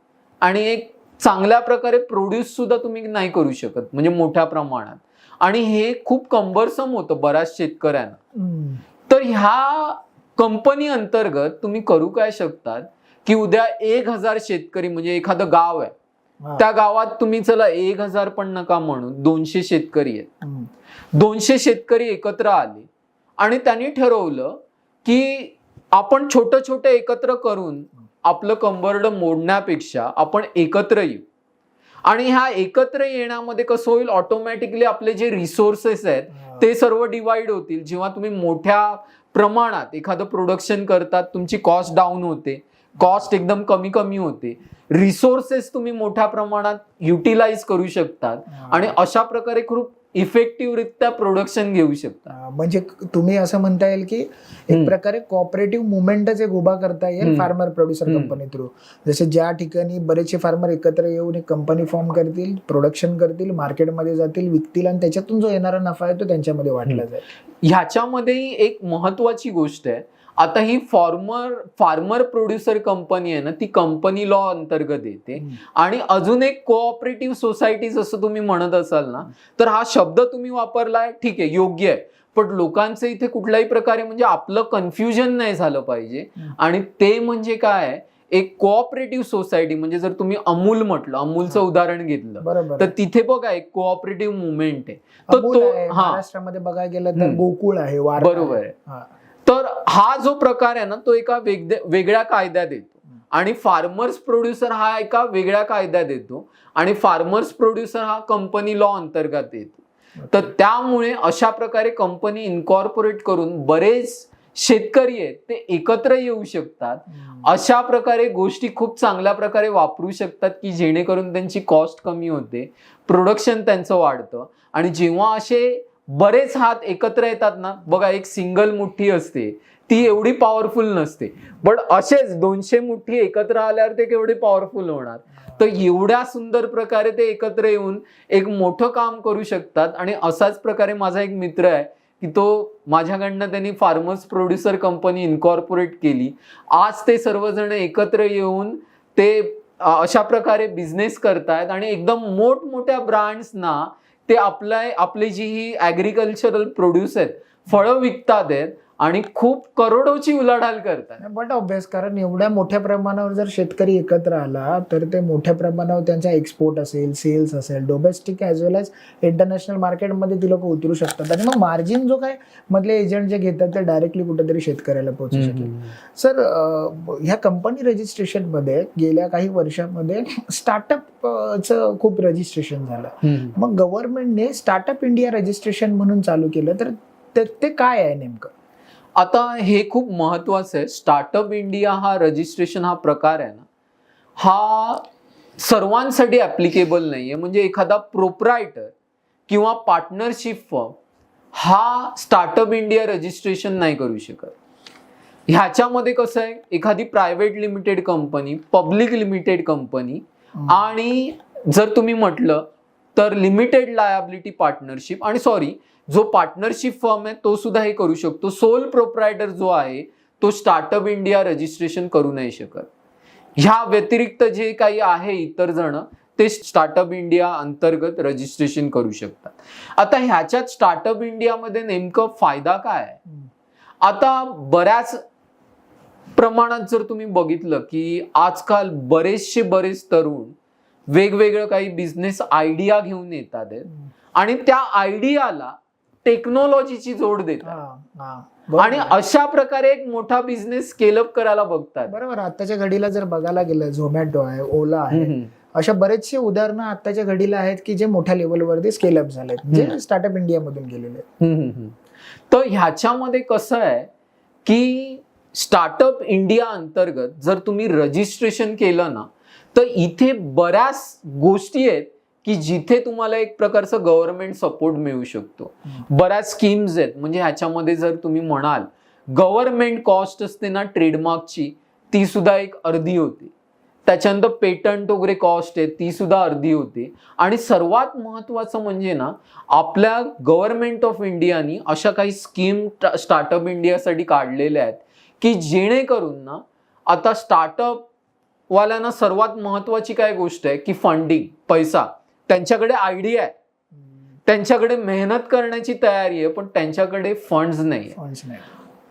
Speaker 2: आणि एक चांगल्या प्रकारे प्रोड्यूस सुद्धा तुम्ही नाही करू शकत, म्हणजे मोठ्या प्रमाणात, आणि हे खूप कंबरसम होतं बऱ्याच शेतकऱ्यांना. तर ह्या कंपनी अंतर्गत तुम्ही करू काय शकतात की उद्या 1000 शेतकरी, म्हणजे एखादं गाव आहे, त्या गावात तुम्ही चला 1000 पण नका म्हणून 200 शेतकरी आहेत. 200 शेतकरी एकत्र आले आणि त्यांनी ठरवलं की आपण छोटं छोटं एकत्र करून आपलं कंबरड मोडण्यापेक्षा आपण एकत्र येऊ. आणि ह्या एकत्र येण्यामध्ये कसं होईल, ऑटोमॅटिकली आपले जे रिसोर्सेस आहेत ते सर्व डिवाइड होतील. जेव्हा तुम्ही मोठ्या प्रमाणात एखादं प्रोडक्शन करतात, तुमची कॉस्ट डाऊन होते, कॉस्ट एकदम कमी कमी होते, रिसोर्सेस तुम्ही मोठ्या प्रमाणात युटिलाइज करू शकतात आणि अशा प्रकारे खूप इफेक्टिव्हरित्या प्रोडक्शन घेऊ शकता.
Speaker 3: म्हणजे तुम्ही असं म्हणता येईल की एक प्रकारे कोऑपरेटिव्ह मुवमेंटच एक उभा करता येईल फार्मर प्रोड्युसर कंपनी थ्रू. जसे ज्या ठिकाणी बरेचसे फार्मर एकत्र येऊन एक कंपनी फॉर्म करतील, प्रोडक्शन करतील, मार्केटमध्ये जातील, विकतील आणि त्याच्यातून जो येणारा नफा आहे तो त्यांच्यामध्ये वाटला जाईल.
Speaker 2: ह्याच्यामध्येही एक महत्वाची गोष्ट आहे, आता ही फार्मर प्रोड्युसर कंपनी आहे ना, ती कंपनी लॉ अंतर्गत येते आणि अजून एक कोऑपरेटिव्ह सोसायटीज असं तुम्ही म्हणत असाल ना, तर हा शब्द तुम्ही वापरलाय, ठीक आहे, योग्य आहे, पण लोकांचं इथे कुठल्याही प्रकारे म्हणजे आपलं कन्फ्युजन नाही झालं पाहिजे. आणि ते म्हणजे काय, एक कोऑपरेटिव्ह सोसायटी, म्हणजे जर तुम्ही अमूल म्हटलं, अमूलचं उदाहरण घेतलं तर तिथे बघा एक कोऑपरेटिव्ह मुवमेंट आहे. तर तो
Speaker 3: महाराष्ट्रामध्ये बघायला गेलं तर गोकुळ आहे,
Speaker 2: बरोबर आहे. तर हा जो प्रकार आहे ना तो एका वेगळ्या कायद्यात येतो आणि फार्मर्स प्रोड्युसर हा एका वेगळ्या कायद्यात येतो आणि फार्मर्स प्रोड्युसर हा कंपनी लॉ अंतर्गत येतो. तर त्यामुळे अशा प्रकारे कंपनी इनकॉर्पोरेट करून बरेच शेतकरी आहेत ते एकत्र येऊ शकतात. अशा प्रकारे गोष्टी खूप चांगल्या प्रकारे वापरू शकतात की जेणेकरून त्यांची कॉस्ट कमी होते, प्रोडक्शन त्यांचं वाढतं. आणि जेव्हा असे बरेच हात एकत्र येतात ना, बघा एक सिंगल मुठ्ठी असते ती एवढी पॉवरफुल नसते, बट असेच 200 मुठ्ठी एकत्र आल्यावर ते केवढे पॉवरफुल होणार. तर एवढ्या सुंदर प्रकारे ते एकत्र येऊन एक मोठं काम करू शकतात. आणि असाच प्रकारे माझा एक मित्र आहे की तो माझ्याकडनं त्यांनी फार्मर्स प्रोड्युसर कंपनी इनकॉर्पोरेट केली. आज ते सर्वजण एकत्र येऊन ते अशा प्रकारे बिझनेस करतायत आणि एकदम मोठमोठ्या ब्रँड्सना ते आपली जी ही ऍग्रिकल्चरल प्रोड्यूस आहेत, फळं विकतात आहेत आणि खूप करोडोची उलाढाल करतात.
Speaker 3: बट ऑब्वियस, कारण एवढ्या मोठ्या प्रमाणावर जर शेतकरी एकत्र आला तर ते मोठ्या प्रमाणावर त्यांचा एक्सपोर्ट असेल, सेल्स असेल, डोमेस्टिक ॲज वेल एज इंटरनॅशनल मार्केटमध्ये ती लोक उतरू शकतात आणि मग मार्जिन जो काय मधले एजंट जे घेतात ते डायरेक्टली कुठेतरी शेतकऱ्याला पोहोचू शकेल. सर, ह्या कंपनी रजिस्ट्रेशनमध्ये गेल्या काही वर्षांमध्ये स्टार्टअपचं खूप रजिस्ट्रेशन झालं. मग गव्हर्नमेंटने स्टार्टअप इंडिया रजिस्ट्रेशन म्हणून चालू केलं, तर ते काय आहे नेमकं?
Speaker 2: आता हे खूप महत्वाचं आहे. स्टार्टअप इंडिया हा रजिस्ट्रेशन हा प्रकार आहे ना, हा सर्वांसाठी ऍप्लिकेबल नाहीये. म्हणजे एखादा प्रोप्रायटर किंवा पार्टनरशिप फर्म
Speaker 1: हा स्टार्टअप इंडिया रजिस्ट्रेशन नाही करू शकत. ह्याच्यामध्ये कसं आहे, एखादी private limited company, public limited company आणि जर तुम्ही म्हटलं तर लिमिटेड लायबिलिटी पार्टनरशिप, आणि सॉरी, जो पार्टनरशिप फर्म आहे तो सुद्धा हे करू शकतो. सोल प्रोप्रायटर जो आहे तो स्टार्टअप इंडिया रजिस्ट्रेशन करू नाही शकत. ह्या व्यतिरिक्त जे काही आहे इतर जण ते स्टार्टअप इंडिया अंतर्गत रजिस्ट्रेशन करू शकतात. आता ह्याच्यात स्टार्टअप इंडियामध्ये नेमकं फायदा काय आहे? आता बऱ्याच प्रमाणात जर तुम्ही बघितलं की आजकाल बरेच तरुण वेगवेगळं काही बिझनेस आयडिया घेऊन येतात आणि त्या आयडियाला टेक्नॉलॉजीची जोड देतात आणि अशा प्रकारे एक मोठा बिझनेस स्केल अप करायला बघतात.
Speaker 3: बरोबर. आताच्या घडीला जर बघायला गेलं, झोमॅटो आहे, ओला आहे, अशा बरेचसे उदाहरणं आताच्या घडीला आहेत की जे मोठ्या लेवलवरती स्केल अप झालेत, जे स्टार्टअप इंडिया मधून गेलेले आहेत.
Speaker 1: तर ह्याच्यामध्ये कसं आहे की स्टार्टअप इंडिया अंतर्गत जर तुम्ही रजिस्ट्रेशन केलं ना, तर इथे बऱ्याच गोष्टी आहेत की जिथे तुम्हाला एक प्रकारचं गव्हर्नमेंट सपोर्ट मिळू शकतो. बऱ्याच स्कीम्स आहेत. म्हणजे ह्याच्यामध्ये जर तुम्ही म्हणाल, गव्हर्नमेंट कॉस्ट असते ना ट्रेडमार्कची, ती सुद्धा एक अर्धी होती. त्याच्यानंतर पेटंट वगैरे कॉस्ट आहे ती सुद्धा अर्धी होती. आणि सर्वात महत्वाचं म्हणजे ना, आपल्या गव्हर्नमेंट ऑफ इंडियानी अशा काही स्कीम स्टार्टअप इंडियासाठी काढलेल्या आहेत की जेणेकरून ना, आता स्टार्टअप वाल्यांना सर्वात महत्वाची काय गोष्ट आहे की फंडिंग, पैसा. त्यांच्याकडे आयडिया आहे, त्यांच्याकडे मेहनत करण्याची तयारी आहे, पण त्यांच्याकडे फंड्स नाही.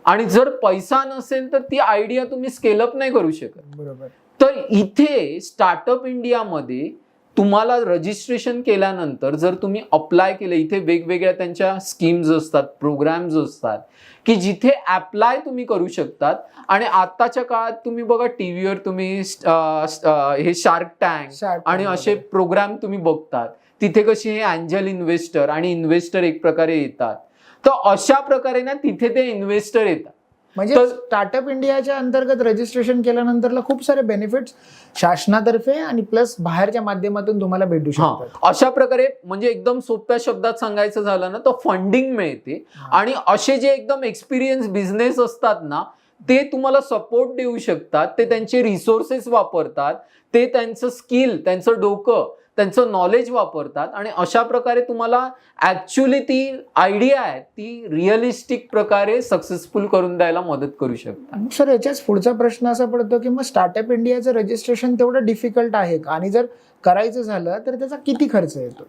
Speaker 1: आणि जर पैसा नसेल तर ती आयडिया तुम्ही स्केलअप नाही करू शकत.
Speaker 3: बरोबर.
Speaker 1: तर इथे स्टार्टअप इंडियामध्ये तुम्हाला रजिस्ट्रेशन केल्यानंतर जर तुम्ही अप्लाय केलं, इथे वेगवेगळ्या त्यांच्या स्कीम्स असतात, प्रोग्राम्स असतात की जिथे अप्लाय तुम्ही करू शकतात. आणि आताच्या काळात तुम्ही बघा टीव्हीवर तुम्ही हे शार्क टँक आणि असे प्रोग्राम तुम्ही बघतात, तिथे कशी हे अँजल इन्व्हेस्टर आणि इन्व्हेस्टर एक प्रकारे येतात. तर अशा प्रकारे ना तिथे ते इन्व्हेस्टर येतात.
Speaker 3: म्हणजे स्टार्टअप इंडियाच्या अंतर्गत रजिस्ट्रेशन केल्यानंतरला खूप सारे बेनिफिट्स शासनातर्फे आणि प्लस बाहेरच्या माध्यमातून तुम्हाला भेटू शकतात.
Speaker 1: अशा प्रकारे म्हणजे एकदम सोप्या शब्दात सांगायचं झालं ना, तर फंडिंग मिळते आणि असे जे एकदम एक्सपिरियन्स बिझनेस असतात ना, ते तुम्हाला सपोर्ट देऊ शकतात. ते त्यांचे रिसोर्सेस वापरतात, ते त्यांचं स्किल, त्यांचं डोकं, त्यांचं नॉलेज वापरतात आणि अशा प्रकारे तुम्हाला ऍक्च्युअली ती आयडिया आहे ती रिअलिस्टिक प्रकारे सक्सेसफुल करून द्यायला मदत करू शकतात.
Speaker 3: सर, याच्याच पुढचा प्रश्न असा पडतो की मग स्टार्टअप इंडियाचं रजिस्ट्रेशन तेवढं डिफिकल्ट आहे का, आणि जर करायचं झालं तर त्याचा किती खर्च येतो?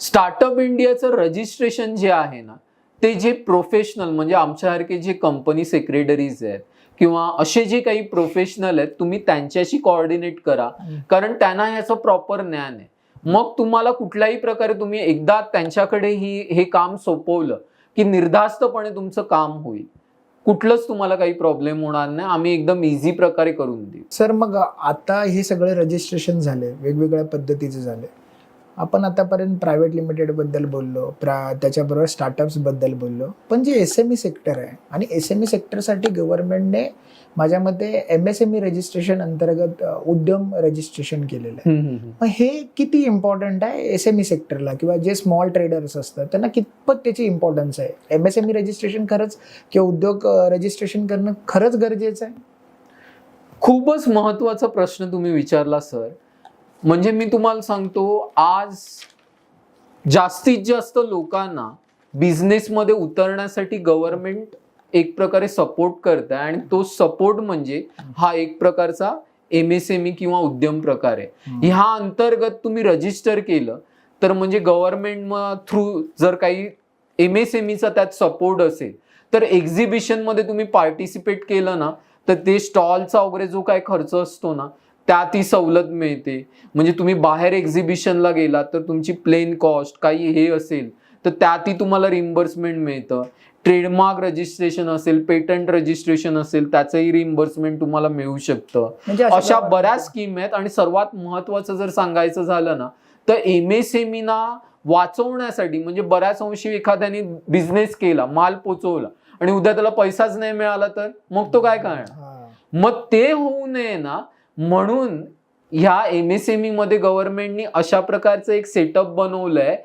Speaker 1: स्टार्टअप इंडियाचं रजिस्ट्रेशन जे आहे ना, ते जे प्रोफेशनल म्हणजे आमच्यासारखे जे कंपनी सेक्रेटरीज आहेत किंवा असे जे काही प्रोफेशनल आहेत, तुम्ही त्यांच्याशी कोऑर्डिनेट करा, कारण त्यांना ह्याचं प्रॉपर ज्ञान आहे. मग तुम्हाला कुठल्याही प्रकारे तुम्ही एकदा त्यांच्याकडे हे काम सोपवलं की निर्धास्तपणे तुमचं काम होईल, कुठलंच तुम्हाला काही प्रॉब्लेम होणार नाही. आम्ही एकदम इझी प्रकारे करून देऊ.
Speaker 3: सर, मग आता हे सगळे रजिस्ट्रेशन झाले, वेगवेगळ्या पद्धतीचे झाले. आपण आतापर्यंत प्रायव्हेट लिमिटेड बद्दल बोललो, त्याच्याबरोबर स्टार्टअप्स बद्दल बोललो, पण जे एसएमई सेक्टर आहे आणि एसएमई सेक्टरसाठी गव्हर्नमेंटने माझ्या मते एमएसएमई रजिस्ट्रेशन अंतर्गत उद्यम रजिस्ट्रेशन केलेलं आहे. मग हे किती इम्पॉर्टंट आहे एसएमई सेक्टरला, किंवा जे स्मॉल ट्रेडर्स असतात त्यांना कितपत त्याची इम्पॉर्टन्स आहे? एमएसएमई रजिस्ट्रेशन खरंच किंवा उद्योग रजिस्ट्रेशन करणं खरंच गरजेचं आहे?
Speaker 1: खूपच महत्वाचा प्रश्न तुम्ही विचारला सर. म्हणजे मी तुम्हाला सांगतो, आज जास्तीत जास्त लोकांना बिझनेसमध्ये उतरण्यासाठी गव्हर्नमेंट एक प्रकारे सपोर्ट करत आहे आणि तो सपोर्ट म्हणजे हा एक प्रकारचा एमएसएमई किंवा उद्यम प्रकार आहे. ह्या अंतर्गत तुम्ही रजिस्टर केलं तर म्हणजे गव्हर्नमेंट थ्रू जर काही एमएसएमईचा त्यात सपोर्ट असेल तर एक्झिबिशन मध्ये तुम्ही पार्टिसिपेट केलं ना, तर ते स्टॉलचा वगैरे जो काही खर्च असतो ना, त्यात ही सवलत मिळते. म्हणजे तुम्ही बाहेर एक्झिबिशनला गेलात तर तुमची प्लेन कॉस्ट काही हे असेल तर त्यातही तुम्हाला रिम्बर्समेंट मिळतं. ट्रेडमार्क रजिस्ट्रेशन असेल, पेटंट रजिस्ट्रेशन असेल, त्याचंही रिम्बर्समेंट तुम्हाला मिळू शकतं.
Speaker 3: म्हणजे
Speaker 1: अशा बऱ्याच स्कीम आहेत. आणि सर्वात महत्वाचं जर सांगायचं झालं ना, तर एमएसएमईना वाचवण्यासाठी, म्हणजे बऱ्याच अंशी एखाद्याने बिझनेस केला, माल पोचवला आणि उद्या त्याला पैसाच नाही मिळाला तर मग तो काय करणार? मग ते होऊ नये ना, म्हणून ह्या एमएसएमई मध्ये गव्हर्नमेंटनी अशा प्रकारचं एक सेटअप बनवलंय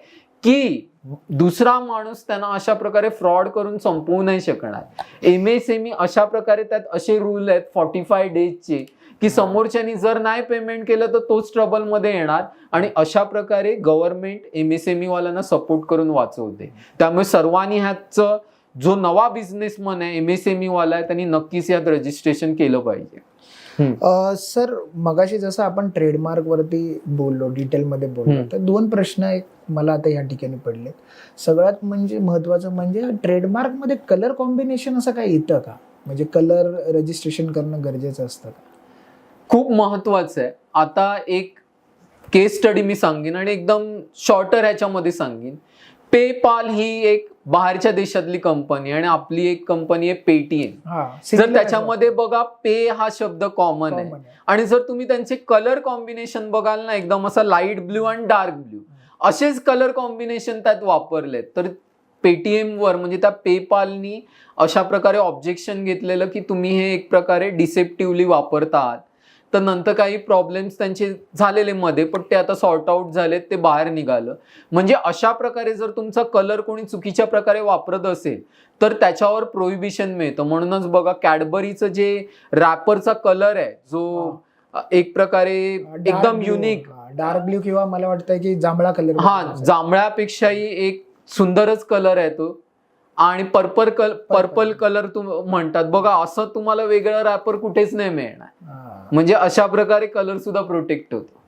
Speaker 1: की दुसरा माणूस त्यांना अशा प्रकारे फ्रॉड करून संपवू नाही शकणार. MSME अशा प्रकारे त्यात असे रूल आहेत 45 डेजचे की समोरच्यानी जर नाही पेमेंट केलं तर तोच ट्रबल मध्ये येणार, आणि अशा प्रकारे गव्हर्नमेंट MSME वाल्यांना सपोर्ट करून वाचवते. त्यामुळे सर्वांनी ह्याचं, जो नवा बिझनेसमन आहे MSME वाला आहे, त्यांनी नक्कीच यात रजिस्ट्रेशन केलं पाहिजे.
Speaker 3: सर मगाशी जसं आपण ट्रेडमार्क वरती बोललो, डिटेलमध्ये बोललो, तर दोन प्रश्न एक मला आता या ठिकाणी पडले. सगळ्यात म्हणजे महत्वाचं म्हणजे ट्रेडमार्क मध्ये कलर कॉम्बिनेशन असं काय येतं का? म्हणजे कलर रजिस्ट्रेशन करणं गरजेचं असतं का?
Speaker 1: खूप महत्वाचं आहे. आता एक केस स्टडी मी सांगेन आणि एकदम शॉर्टर ह्याच्यामध्ये सांगेन. पेपाल ही एक बाहेरच्या देशातली कंपनी आणि आपली एक कंपनी आहे पेटीएम. जर त्याच्यामध्ये बघा पे हा शब्द कॉमन आहे, आणि जर तुम्ही त्यांचे कलर कॉम्बिनेशन बघाल ना, एकदम असा लाईट ब्ल्यू आणि डार्क ब्ल्यू असेच कलर कॉम्बिनेशन त्यात वापरलेत, तर पेटीएम वर म्हणजे त्या पेपालनी अशा प्रकारे ऑब्जेक्शन घेतलेलं की तुम्ही हे एक प्रकारे डिसेप्टिव्हली वापरतात. तर नंतर काही प्रॉब्लेम्स त्यांचे झालेले मध्ये, पण ते आता सॉर्ट आउट झालेत, ते बाहेर निघालं. म्हणजे अशा प्रकारे जर तुमचा कलर कोणी चुकीच्या प्रकारे वापरत असेल तर त्याच्यावर प्रोहिबिशन मिळतं. म्हणूनच बघा कॅडबरीचं जे रॅपरचा कलर आहे, जो एक प्रकारे एकदम युनिक
Speaker 3: डार्क ब्ल्यू किंवा मला वाटतं की जांभळा कलर,
Speaker 1: जांभळ्यापेक्षाही एक सुंदरच कलर आहे तो, आणि पर्पल कलर म्हणतात बघा, असं तुम्हाला वेगळं रॅपर कुठेच नाही मिळणार. म्हणजे अशा प्रकारे कलर सुद्धा प्रोटेक्ट होतो.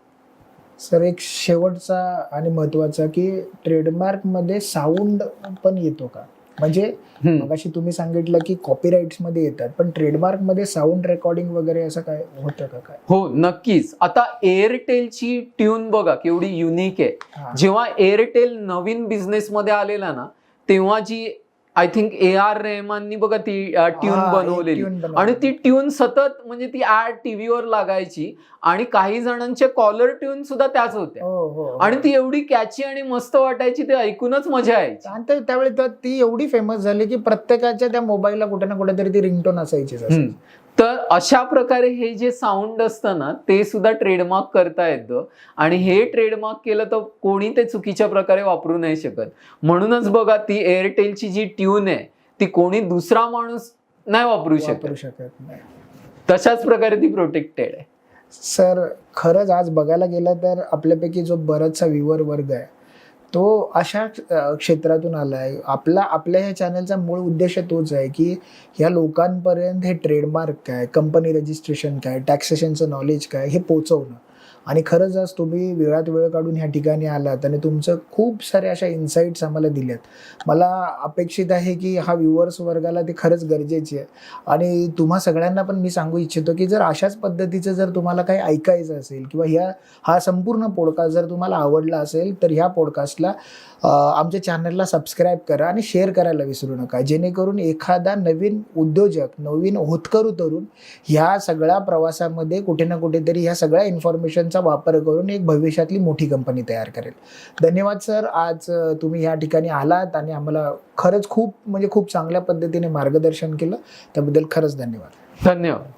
Speaker 3: सर एक शेवटचा आणि महत्वाचा की ट्रेडमार्क मध्ये साऊंड पण येतो का? म्हणजे मगाशी तुम्ही सांगितलं की कॉपीराइट्स मध्ये येतात, पण ट्रेडमार्क मध्ये साऊंड रेकॉर्डिंग वगैरे असं काय होतं का? काय?
Speaker 1: हो नक्कीच. आता एअरटेलची ट्यून बघा केवढी युनिक आहे. जेव्हा एअरटेल नवीन बिझनेस मध्ये आलेला ना, तेव्हा जी आय थिंक AR रहमाननी बघा ती ट्यून बनवलेली, आणि ती ट्यून सतत म्हणजे ती ऍड टीव्हीवर लागायची, आणि काही जणांचे कॉलर ट्यून सुद्धा त्याच होत्या, आणि ती एवढी कॅची आणि मस्त वाटायची, ते ऐकूनच मजा यायची.
Speaker 3: आणि त्यावेळी ती एवढी फेमस झाली की प्रत्येकाच्या त्या मोबाईलला कुठे ना कुठेतरी ती रिंगटोन असायचीच.
Speaker 1: तर अशा प्रकारे हे जे साऊंड असतं ना, ते सुद्धा ट्रेडमार्क करता येतं, आणि हे ट्रेडमार्क केलं तर कोणी ते चुकीच्या प्रकारे वापरू नाही शकत. म्हणूनच बघा ती एअरटेलची जी ट्यून आहे ती कोणी दुसरा माणूस नाही वापरू शकत
Speaker 3: नाही.
Speaker 1: तशाच प्रकारे ती प्रोटेक्टेड आहे.
Speaker 3: सर खरंच आज बघायला गेलं तर आपल्यापैकी जो बराचसा व्ह्युअर वर्ग आहे तो अशा क्षेत्रातून आलाय. आपल्या ह्या चॅनलचा मूळ उद्देश तोच आहे की ह्या लोकांपर्यंत हे ट्रेडमार्क काय, कंपनी रजिस्ट्रेशन काय, टॅक्सेशनचं नॉलेज काय हे पोहोचवणं. आणि खरंच आज तुम्ही वेळात वेळ काढून ह्या ठिकाणी आलात आणि तुमचं खूप साऱ्या अशा इन्साईट्स आम्हाला दिल्यात. मला अपेक्षित आहे की हा व्ह्युअर्स वर्गाला ते खरंच गरजेची आहे. आणि तुम्हा सगळ्यांना पण मी सांगू इच्छितो की जर अशाच पद्धतीचं जर तुम्हाला काही ऐकायचं असेल किंवा हा संपूर्ण पॉडकास्ट जर तुम्हाला आवडला असेल तर ह्या पॉडकास्टला आमच्या चॅनलला सबस्क्राईब करा आणि शेअर करायला विसरू नका, जेणेकरून एखादा नवीन उद्योजक, नवीन होतकरू तरुण ह्या सगळ्या प्रवासामध्ये कुठे ना कुठेतरी ह्या सगळ्या इन्फॉर्मेशनचा वापर करून एक भविष्यातली मोठी कंपनी तयार करेल. धन्यवाद सर, आज तुम्ही ह्या ठिकाणी आलात आणि आम्हाला खरंच खूप चांगल्या पद्धतीने मार्गदर्शन केलं, त्याबद्दल खरंच धन्यवाद.
Speaker 1: धन्यवाद.